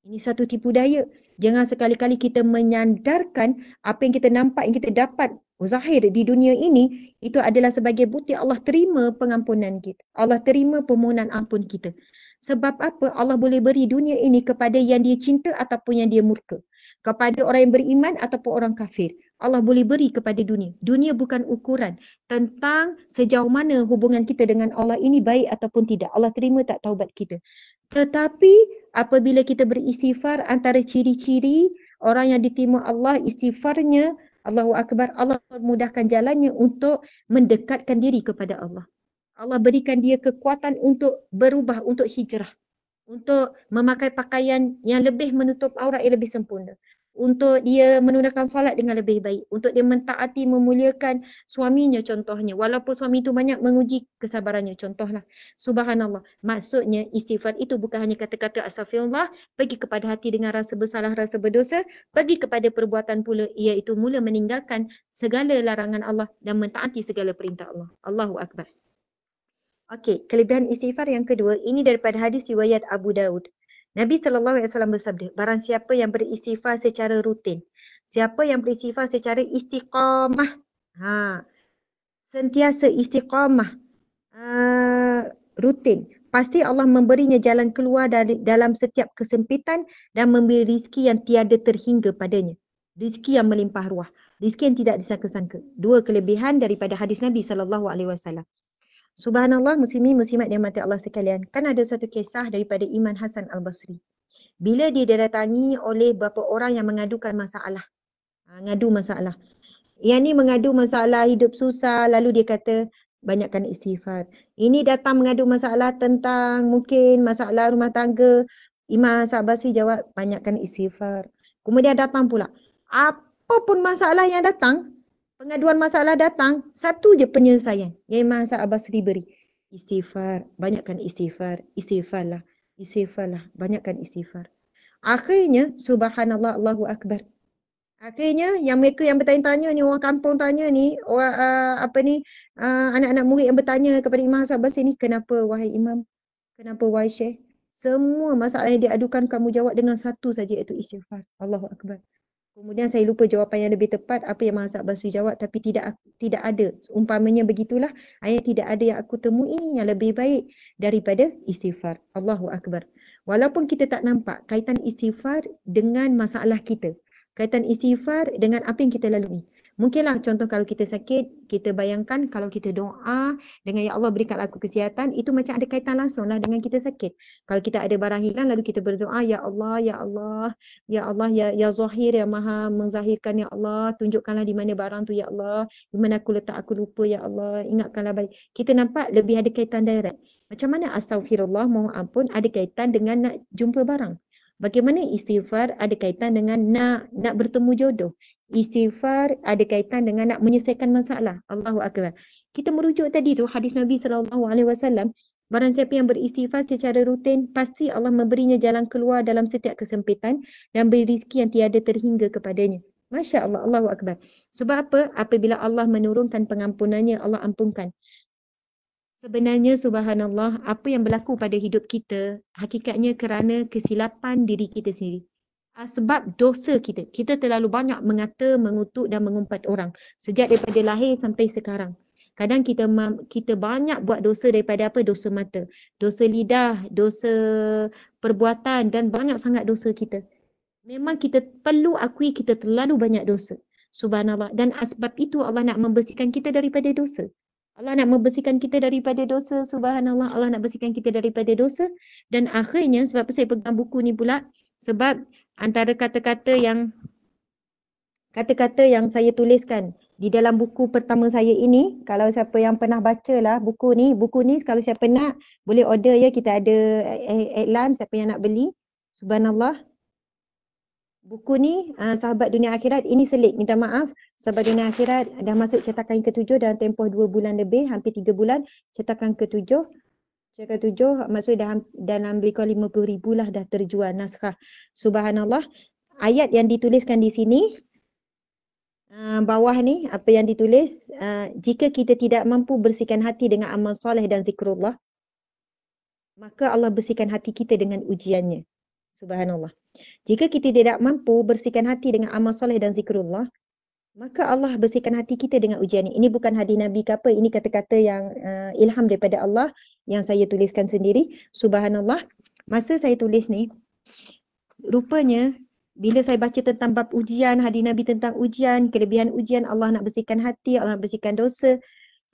Ini satu tipu daya. Jangan sekali-kali kita menyandarkan apa yang kita nampak, yang kita dapat zahir di dunia ini, itu adalah sebagai bukti Allah terima pengampunan kita. Allah terima permohonan ampun kita. Sebab apa? Allah boleh beri dunia ini kepada yang dia cinta ataupun yang dia murka. Kepada orang yang beriman ataupun orang kafir. Allah boleh beri kepada dunia. Dunia bukan ukuran tentang sejauh mana hubungan kita dengan Allah ini baik ataupun tidak. Allah terima tak taubat kita. Tetapi apabila kita beristighfar, antara ciri-ciri orang yang diterima Allah istighfarnya, Allahu Akbar, Allah memudahkan jalannya untuk mendekatkan diri kepada Allah. Allah berikan dia kekuatan untuk berubah, untuk hijrah. Untuk memakai pakaian yang lebih menutup aurat yang lebih sempurna. Untuk dia menunaikan solat dengan lebih baik. Untuk dia mentaati, memuliakan suaminya contohnya. Walaupun suami itu banyak menguji kesabarannya contohlah. Subhanallah. Maksudnya istighfar itu bukan hanya kata-kata astaghfirullah, pergi kepada hati dengan rasa bersalah, rasa berdosa, pergi kepada perbuatan pula, iaitu mula meninggalkan segala larangan Allah dan mentaati segala perintah Allah. Allahu Akbar. Okey, kelebihan istighfar yang kedua, ini daripada hadis riwayat Abu Daud. Nabi SAW bersabda, barang siapa yang beristighfar secara rutin, siapa yang beristighfar secara istiqamah, sentiasa istiqamah, rutin, pasti Allah memberinya jalan keluar dari dalam setiap kesempitan dan memberi rizki yang tiada terhingga padanya. Rizki yang melimpah ruah, rizki yang tidak disangka-sangka. Dua kelebihan daripada hadis Nabi SAW. Subhanallah, muslimin muslimat yang mati Allah sekalian. Kan ada satu kisah daripada Imam Hasan Al-Basri. Bila dia didatangi oleh beberapa orang yang mengadukan masalah. Ngadu masalah. Yang ni mengadu masalah hidup susah, lalu dia kata banyakkan istighfar. Ini datang mengadu masalah tentang mungkin masalah rumah tangga. Imam Hasan Al-Basri jawab banyakkan istighfar. Kemudian datang pula, apapun masalah yang datang, pengaduan masalah datang, satu je penyelesaian yang Imam Hasan Al-Basri beri. Istighfar, banyakkan istighfar, istighfarlah, istighfarlah, banyakkan istighfar. Akhirnya, subhanallah, Allahu Akbar. Akhirnya, yang mereka yang bertanya-tanya ni, orang kampung tanya ni, orang anak-anak murid yang bertanya kepada Imam Hasan Al-Basri ni, kenapa wahai Imam? Kenapa wahai Syekh? Semua masalah yang diadukan kamu jawab dengan satu saja, iaitu istighfar. Allahu Akbar. Kemudian saya lupa jawapan yang lebih tepat apa yang Imam Hasan Al-Basri jawab, tapi tidak ada. Umpamanya begitulah, tidak ada yang aku temui yang lebih baik daripada istighfar. Allahu Akbar. Walaupun kita tak nampak kaitan istighfar dengan masalah kita, kaitan istighfar dengan apa yang kita lalui. Mungkinlah contoh kalau kita sakit, kita bayangkan kalau kita doa dengan ya Allah berikan aku kesihatan, itu macam ada kaitan langsung lah dengan kita sakit. Kalau kita ada barang hilang lalu kita berdoa, ya Allah, ya Allah, ya Allah, ya Zahir, ya Maha menzahirkan, ya Allah, tunjukkanlah di mana barang tu, ya Allah, di mana aku letak, aku lupa, ya Allah, ingatkanlah balik. Kita nampak lebih ada kaitan direct. Macam mana astaghfirullah, mohon ampun, ada kaitan dengan nak jumpa barang. Bagaimana istighfar ada kaitan dengan nak bertemu jodoh. Istighfar ada kaitan dengan nak menyelesaikan masalah. Allahu Akbar. Kita merujuk tadi tu hadis Nabi SAW. Barang siapa yang beristighfar secara rutin, pasti Allah memberinya jalan keluar dalam setiap kesempitan dan beri rezeki yang tiada terhingga kepadanya. Masya Allah, Allahu Akbar. Sebab apa? Apabila Allah menurunkan pengampunannya, Allah ampunkan. Sebenarnya subhanallah, apa yang berlaku pada hidup kita, hakikatnya kerana kesilapan diri kita sendiri. Sebab dosa kita. Kita terlalu banyak mengata, mengutuk dan mengumpat orang. Sejak daripada lahir sampai sekarang. Kadang kita banyak buat dosa daripada apa? Dosa mata. Dosa lidah, dosa perbuatan dan banyak sangat dosa kita. Memang kita perlu akui kita terlalu banyak dosa. Subhanallah. Dan sebab itu Allah nak membersihkan kita daripada dosa. Allah nak membersihkan kita daripada dosa. Subhanallah. Allah nak bersihkan kita daripada dosa. Dan akhirnya, sebab apa saya pegang buku ni pula? Sebab antara kata-kata yang saya tuliskan di dalam buku pertama saya ini, kalau siapa yang pernah baca lah buku ni kalau siapa nak boleh order ya, kita ada iklan siapa yang nak beli. Subhanallah. Buku ni Sahabat Dunia Akhirat, ini selit, minta maaf. Sahabat Dunia Akhirat dah masuk cetakan ke-7 dalam tempoh 2 bulan lebih, hampir 3 bulan. Cetakan ke-7 maksudnya dalam lebih kurang 50,000 lah dah terjual naskah. Subhanallah. Ayat yang dituliskan di sini, bawah ni apa yang ditulis, jika kita tidak mampu bersihkan hati dengan amal soleh dan zikrullah, maka Allah bersihkan hati kita dengan ujiannya. Subhanallah. Jika kita tidak mampu bersihkan hati dengan amal soleh dan zikrullah, maka Allah bersihkan hati kita dengan ujiannya. Ini bukan hadis Nabi ke apa, ini kata-kata yang ilham daripada Allah yang saya tuliskan sendiri. Subhanallah. Masa saya tulis ni, rupanya bila saya baca tentang bab ujian, hadis Nabi tentang ujian, kelebihan ujian, Allah nak bersihkan hati, Allah nak bersihkan dosa.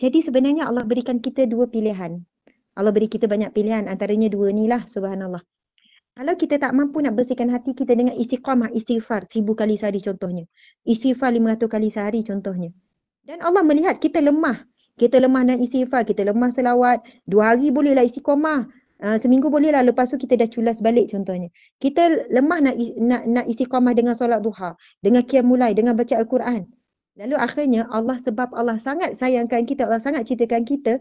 Jadi sebenarnya Allah berikan kita dua pilihan. Allah beri kita banyak pilihan, antaranya dua ni lah, subhanallah. Kalau kita tak mampu nak bersihkan hati kita dengan istiqamah, istighfar 1000 kali sehari contohnya. Istighfar 500 kali sehari contohnya. Dan Allah melihat kita lemah. Kita lemah nak istighfar, kita lemah selawat. 2 hari bolehlah istiqamah. Seminggu bolehlah, lepas tu kita dah culas balik contohnya. Kita lemah nak istiqamah dengan solat duha, dengan qiyamul lail, dengan baca Al-Quran. Lalu akhirnya Allah, sebab Allah sangat sayangkan kita, Allah sangat cintakan kita,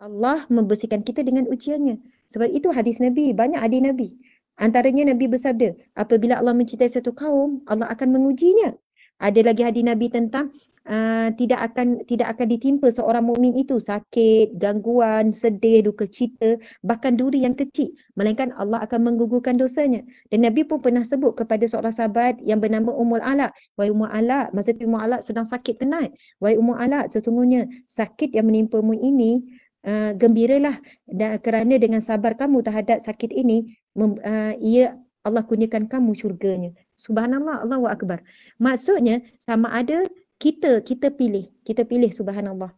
Allah membersihkan kita dengan ujiannya. Sebab itu hadis Nabi, banyak hadis Nabi. Antaranya Nabi bersabda, apabila Allah mencintai satu kaum, Allah akan mengujinya. Ada lagi hadis Nabi tentang tidak akan ditimpa seorang mukmin itu sakit, gangguan, sedih, duka cita, bahkan duri yang kecil, melainkan Allah akan menggugurkan dosanya. Dan Nabi pun pernah sebut kepada seorang sahabat yang bernama Ummul Ala, wahai Ummul Ala, masa tu Ummul Ala sedang sakit tenat. Wahai Ummul Ala, sesungguhnya sakit yang menimpamu ini, gembiralah kerana dengan sabar kamu terhadap sakit ini, Allah kurniakan kamu syurganya. Subhanallah, Allahu Akbar. Maksudnya sama ada kita pilih subhanallah.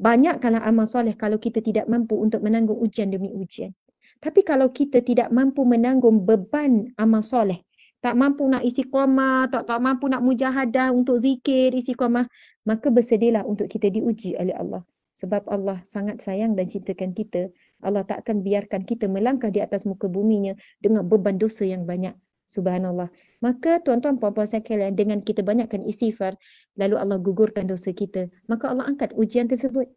Banyakkanlah amal soleh kalau kita tidak mampu untuk menanggung ujian demi ujian. Tapi kalau kita tidak mampu menanggung beban amal soleh, tak mampu nak istiqamah, tak mampu nak mujahadah untuk zikir istiqamah, maka bersedialah untuk kita diuji oleh Allah. Sebab Allah sangat sayang dan cintakan kita. Allah tak akan biarkan kita melangkah di atas muka buminya dengan beban dosa yang banyak. Subhanallah. Maka tuan-tuan puan-puan sekalian, dengan kita banyakkan istighfar, lalu Allah gugurkan dosa kita, maka Allah angkat ujian tersebut.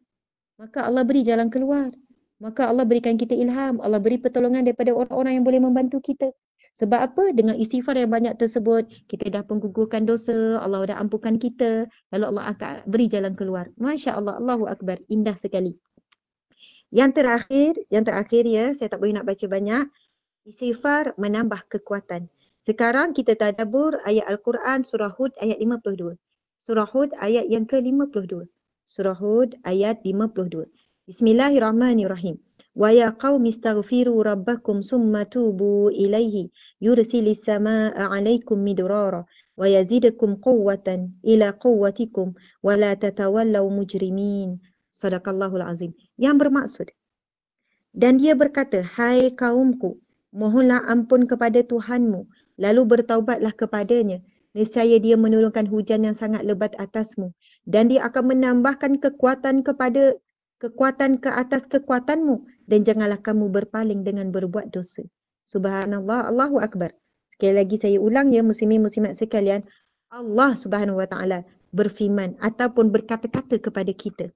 Maka Allah beri jalan keluar. Maka Allah berikan kita ilham. Allah beri pertolongan daripada orang-orang yang boleh membantu kita. Sebab apa? Dengan istighfar yang banyak tersebut, kita dah penggugurkan dosa, Allah dah ampunkan kita, lalu Allah akan beri jalan keluar. Masya Allah, Allahu Akbar. Indah sekali. Yang terakhir ya, saya tak boleh nak baca banyak. Istighfar menambah kekuatan. Sekarang kita tadabbur ayat Al-Quran surah Hud ayat 52. Surah Hud ayat yang ke-52. Surah Hud ayat 52. Bismillahirrahmanirrahim. Wa ya qaumi astaghfiru rabbakum summa tubu ilaihi yursilis samaa'a 'alaikum midrara wa yazidakum quwwatan ila quwwatikum wa la tatawallaw mujrimin. Sadaqallahul azim. Yang bermaksud, dan dia berkata, hai kaumku, mohonlah ampun kepada Tuhanmu, lalu bertaubatlah kepadanya. Nescaya dia menurunkan hujan yang sangat lebat atasmu, dan dia akan menambahkan kekuatan ke atas kekuatanmu, dan janganlah kamu berpaling dengan berbuat dosa. Subhanallah, Allahu Akbar. Sekali lagi saya ulang ya muslimin muslimat sekalian, Allah Subhanahu wa taala berfirman ataupun berkata-kata kepada kita,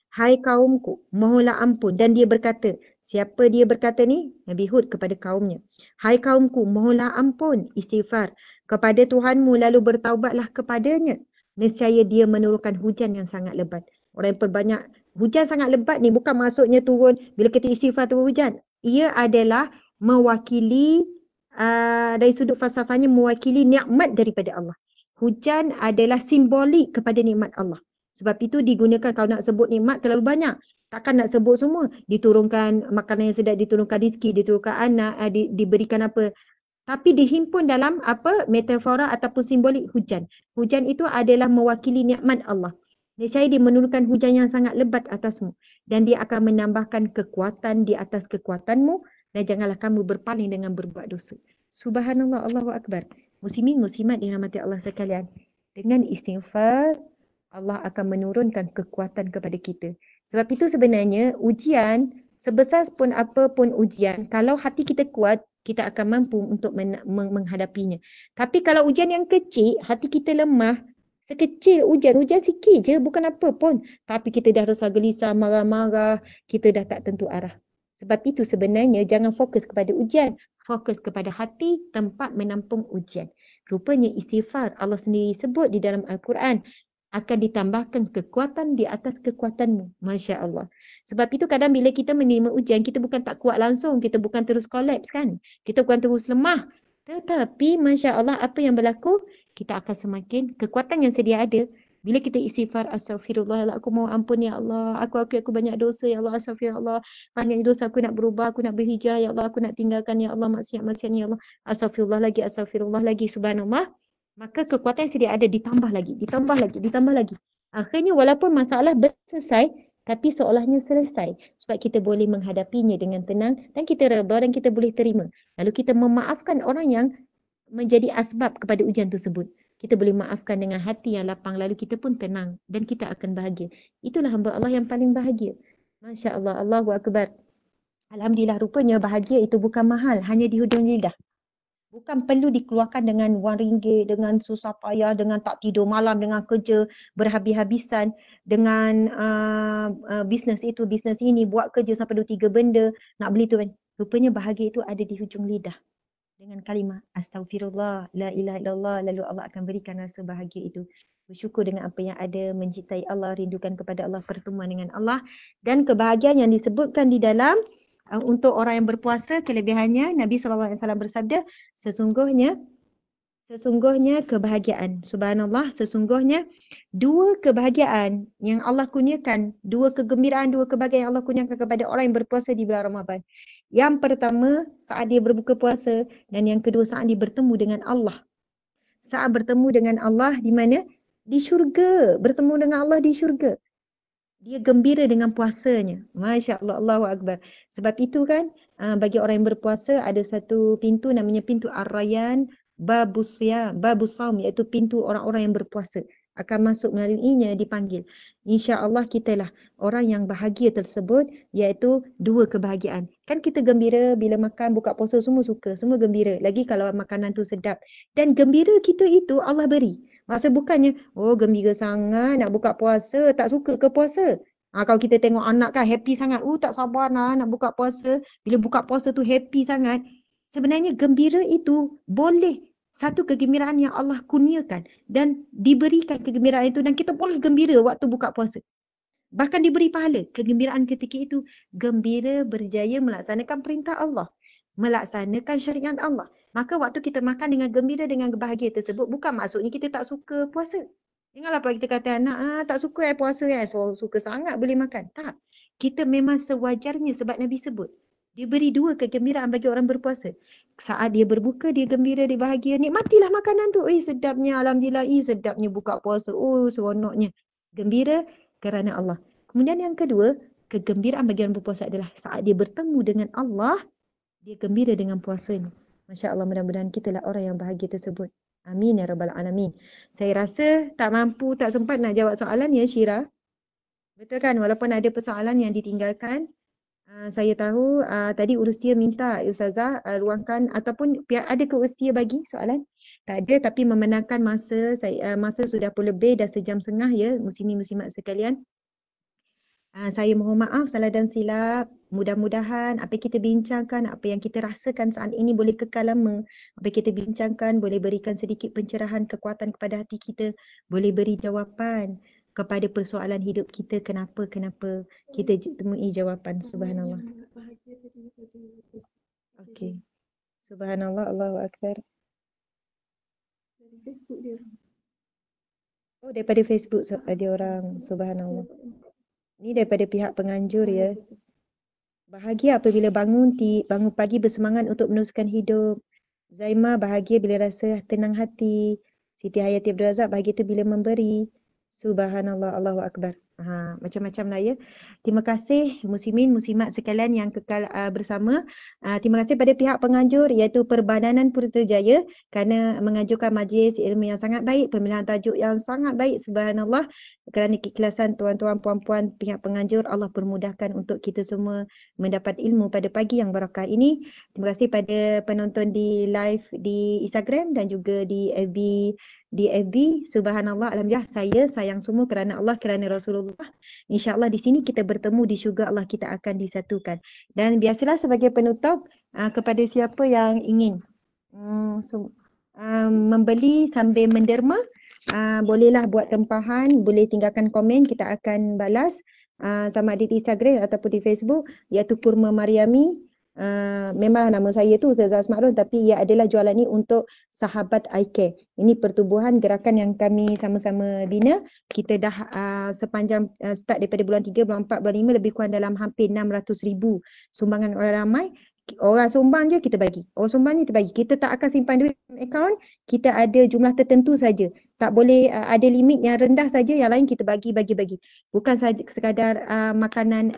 hai kaumku, mohonlah ampun. Dan dia berkata, siapa dia berkata ni? Nabi Hud kepada kaumnya. Hai kaumku, mohonlah ampun, istighfar kepada Tuhanmu, lalu bertaubatlah kepadanya. Nescaya dia menurunkan hujan yang sangat lebat. Orang yang perbanyak, hujan sangat lebat ni bukan maksudnya turun, bila kita istighfar turun hujan. Ia adalah mewakili, dari sudut falsafahnya, mewakili nikmat daripada Allah. Hujan adalah simbolik kepada nikmat Allah. Sebab itu digunakan kalau nak sebut nikmat terlalu banyak. Takkan nak sebut semua. Diturunkan makanan yang sedap, diturunkan rezeki, diturunkan anak, diberikan apa. Tapi dihimpun dalam apa metafora ataupun simbolik hujan. Hujan itu adalah mewakili nikmat Allah. Nescaya dia menurunkan hujan yang sangat lebat atasmu. Dan dia akan menambahkan kekuatan di atas kekuatanmu. Dan janganlah kamu berpaling dengan berbuat dosa. Subhanallah, Allahu Akbar. Muslimin, muslimat dirahmati Allah sekalian. Dengan istighfar, Allah akan menurunkan kekuatan kepada kita. Sebab itu sebenarnya ujian, sebesar pun apapun ujian, kalau hati kita kuat, kita akan mampu untuk menghadapinya. Tapi kalau ujian yang kecil, hati kita lemah, sekecil ujian sikit je, bukan apa pun. Tapi kita dah rasa gelisah, marah-marah, kita dah tak tentu arah. Sebab itu sebenarnya jangan fokus kepada ujian, fokus kepada hati tempat menampung ujian. Rupanya istighfar, Allah sendiri sebut di dalam Al-Quran, akan ditambahkan kekuatan di atas kekuatanmu. Masya Allah. Sebab itu kadang bila kita menerima ujian, kita bukan tak kuat langsung, kita bukan terus kolaps kan. Kita bukan terus lemah. Tetapi Masya Allah, apa yang berlaku? Kita akan semakin, kekuatan yang sedia ada, bila kita istighfar, astaghfirullah, aku mohon ampun ya Allah, aku banyak dosa ya Allah, astaghfirullah, banyak dosa, aku nak berubah, aku nak berhijrah ya Allah, aku nak tinggalkan ya Allah, maksiat-maksiat ya Allah, astaghfirullah lagi, subhanallah. Maka kekuatan yang sedia ada ditambah lagi. Akhirnya walaupun masalah selesai, tapi seolahnya selesai. Sebab kita boleh menghadapinya dengan tenang dan kita redha dan kita boleh terima. Lalu kita memaafkan orang yang menjadi asbab kepada ujian tersebut. Kita boleh maafkan dengan hati yang lapang, lalu kita pun tenang dan kita akan bahagia. Itulah hamba Allah yang paling bahagia. Masya Allah, Allahu Akbar. Alhamdulillah, rupanya bahagia itu bukan mahal, hanya di hujung lidah. Bukan perlu dikeluarkan dengan RM1, dengan susah payah, dengan tak tidur malam, dengan kerja berhabis-habisan, dengan bisnes itu, bisnes ini, buat kerja sampai 2-3 benda, nak beli tu. Rupanya bahagia itu ada di hujung lidah. Dengan kalimah astaghfirullah, la ilaha illallah, lalu Allah akan berikan rasa bahagia itu. Bersyukur dengan apa yang ada, mencintai Allah, rindukan kepada Allah, pertemuan dengan Allah. Dan kebahagiaan yang disebutkan di dalam untuk orang yang berpuasa, kelebihannya Nabi SAW bersabda, sesungguhnya kebahagiaan, subhanallah, sesungguhnya dua kebahagiaan yang Allah kurniakan, dua kegembiraan, dua kebahagiaan yang Allah kurniakan kepada orang yang berpuasa di bulan Ramadan. Yang pertama, saat dia berbuka puasa, dan yang kedua saat dia bertemu dengan Allah. Saat bertemu dengan Allah di mana? Di syurga, bertemu dengan Allah di syurga. Dia gembira dengan puasanya. Masya Allah, Allahu Akbar. Sebab itu kan, bagi orang yang berpuasa, ada satu pintu namanya pintu Ar-Rayyan, Babus Saum, iaitu pintu orang-orang yang berpuasa. Akan masuk melaluinya, dipanggil. InsyaAllah kitalah orang yang bahagia tersebut, iaitu dua kebahagiaan. Kan kita gembira bila makan, buka puasa, semua suka, semua gembira. Lagi kalau makanan tu sedap. Dan gembira kita itu Allah beri. Maksud bukannya, oh gembira sangat nak buka puasa, tak suka ke puasa? Kalau kita tengok anak kan happy sangat, tak sabar nak buka puasa. Bila buka puasa tu happy sangat. Sebenarnya gembira itu boleh satu kegembiraan yang Allah kurniakan dan diberikan kegembiraan itu dan kita boleh gembira waktu buka puasa. Bahkan diberi pahala. Kegembiraan ketika itu gembira berjaya melaksanakan perintah Allah, melaksanakan syariat Allah. Maka waktu kita makan dengan gembira, dengan bahagia tersebut, bukan maksudnya kita tak suka puasa. Janganlah pula kita kata anak, tak suka puasa, so suka sangat boleh makan. Tak. Kita memang sewajarnya sebab Nabi sebut. Dia beri 2 kegembiraan bagi orang berpuasa. Saat dia berbuka, dia gembira, dia bahagia. Nikmatilah makanan tu. Sedapnya, alhamdulillah. Sedapnya buka puasa. Seronoknya. Gembira kerana Allah. Kemudian yang kedua, kegembiraan bagi orang berpuasa adalah saat dia bertemu dengan Allah, dia gembira dengan puasanya. Masya Allah, mudah-mudahan kita lah orang yang bahagia tersebut. Amin ya Rabbal Alamin. Saya rasa tak mampu, tak sempat nak jawab soalan ya Syira. Betul kan? Walaupun ada persoalan yang ditinggalkan. Saya tahu tadi Urustia minta Ustazah luangkan ataupun ada ke Urustia bagi soalan? Tak ada, tapi memenangkan masa masa sudah pun lebih, dah sejam setengah ya muslimin-muslimat sekalian. Saya mohon maaf salah dan silap. Mudah-mudahan apa yang kita bincangkan, apa yang kita rasakan saat ini boleh kekal lama. Apa yang kita bincangkan boleh berikan sedikit pencerahan, kekuatan kepada hati kita, boleh beri jawapan kepada persoalan hidup kita, kenapa kita temui jawapan. Subhanallah. Okey. Subhanallah, Allahu Akbar. Dari Facebook dia. Oh, daripada Facebook ada orang. Subhanallah. Ni daripada pihak penganjur ya. Bahagia apabila bangun pagi bersemangat untuk meneruskan hidup. Zaima bahagia bila rasa tenang hati. Siti Hayati Abdul Razak bahagia tu bila memberi. Subhanallah, Allahu Akbar. Macam-macam lah ya. Terima kasih muslimin, muslimat sekalian yang kekal bersama. Terima kasih pada pihak penganjur iaitu Perbadanan Putrajaya kerana menganjurkan majlis ilmu yang sangat baik, pemilihan tajuk yang sangat baik. Subhanallah. Kerana keikhlasan tuan-tuan, puan-puan pihak penganjur, Allah permudahkan untuk kita semua mendapat ilmu pada pagi yang barakah ini. Terima kasih pada penonton di live di Instagram dan juga di FB. Subhanallah, alhamdulillah saya sayang semua kerana Allah, kerana Rasulullah. InsyaAllah di sini kita bertemu, di syurga Allah kita akan disatukan. Dan biasalah sebagai penutup kepada siapa yang ingin membeli sambil menderma, bolehlah buat tempahan, boleh tinggalkan komen, kita akan balas sama ada di Instagram ataupun di Facebook, iaitu Kurma Mariami. Memang nama saya tu Ustazah Asma'run, tapi ia adalah jualan ni untuk sahabat iCare. Ini pertubuhan gerakan yang kami sama-sama bina. Kita dah sepanjang start daripada bulan 3, bulan 4, bulan 5 lebih kurang dalam hampir 600,000 sumbangan orang ramai. Orang sumbang je kita bagi. Orang sumbang je kita bagi. Kita tak akan simpan duit dalam akaun. Kita ada jumlah tertentu saja. Tak boleh ada limit yang rendah saja, yang lain kita bagi. Bukan saja sekadar makanan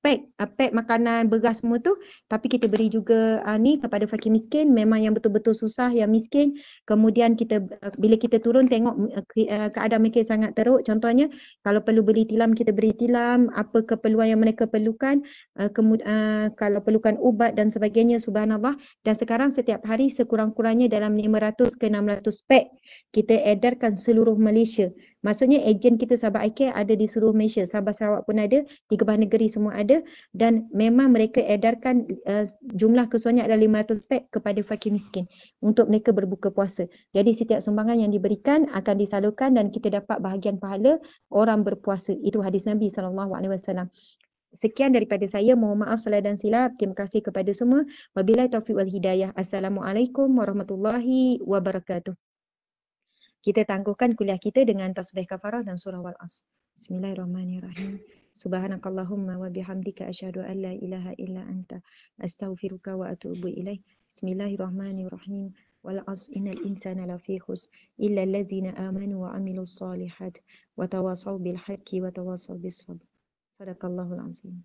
pack makanan beras semua tu, tapi kita beri juga ni kepada fakir miskin, memang yang betul-betul susah, yang miskin. Kemudian kita bila kita turun tengok keadaan mereka sangat teruk, contohnya kalau perlu beli tilam kita beri tilam, apa keperluan yang mereka perlukan, kalau perlukan ubat dan sebagainya. Subhanallah. Dan sekarang setiap hari sekurang-kurangnya dalam 500 ke 600 pack kita edarkan seluruh Malaysia. Maksudnya ejen kita sahabat iCare ada di seluruh Malaysia. Sabah Sarawak pun ada, di Kebah Negeri semua ada, dan memang mereka edarkan jumlah keseluruhannya adalah 500 pack kepada fakir miskin untuk mereka berbuka puasa. Jadi setiap sumbangan yang diberikan akan disalurkan dan kita dapat bahagian pahala orang berpuasa. Itu hadis Nabi SAW. Sekian daripada saya. Mohon maaf salah dan silap. Terima kasih kepada semua. Wabillahi taufiq wal hidayah. Assalamualaikum warahmatullahi wabarakatuh. Kita tangguhkan kuliah kita dengan tasbih kafarah dan surah Wal-Asr. Bismillahirrahmanirrahim. Subhanakallahumma wa bihamdika asyhadu an la ilaha illa anta astaghfiruka wa atubu ilaih. Bismillahirrahmanirrahim. Wal-Asr innal insana lafi khusr illa allazina amanu wa amilus solihat wa tawasaw bil haqqi wa tawasaw bis sabr. Sadaqallahul azim.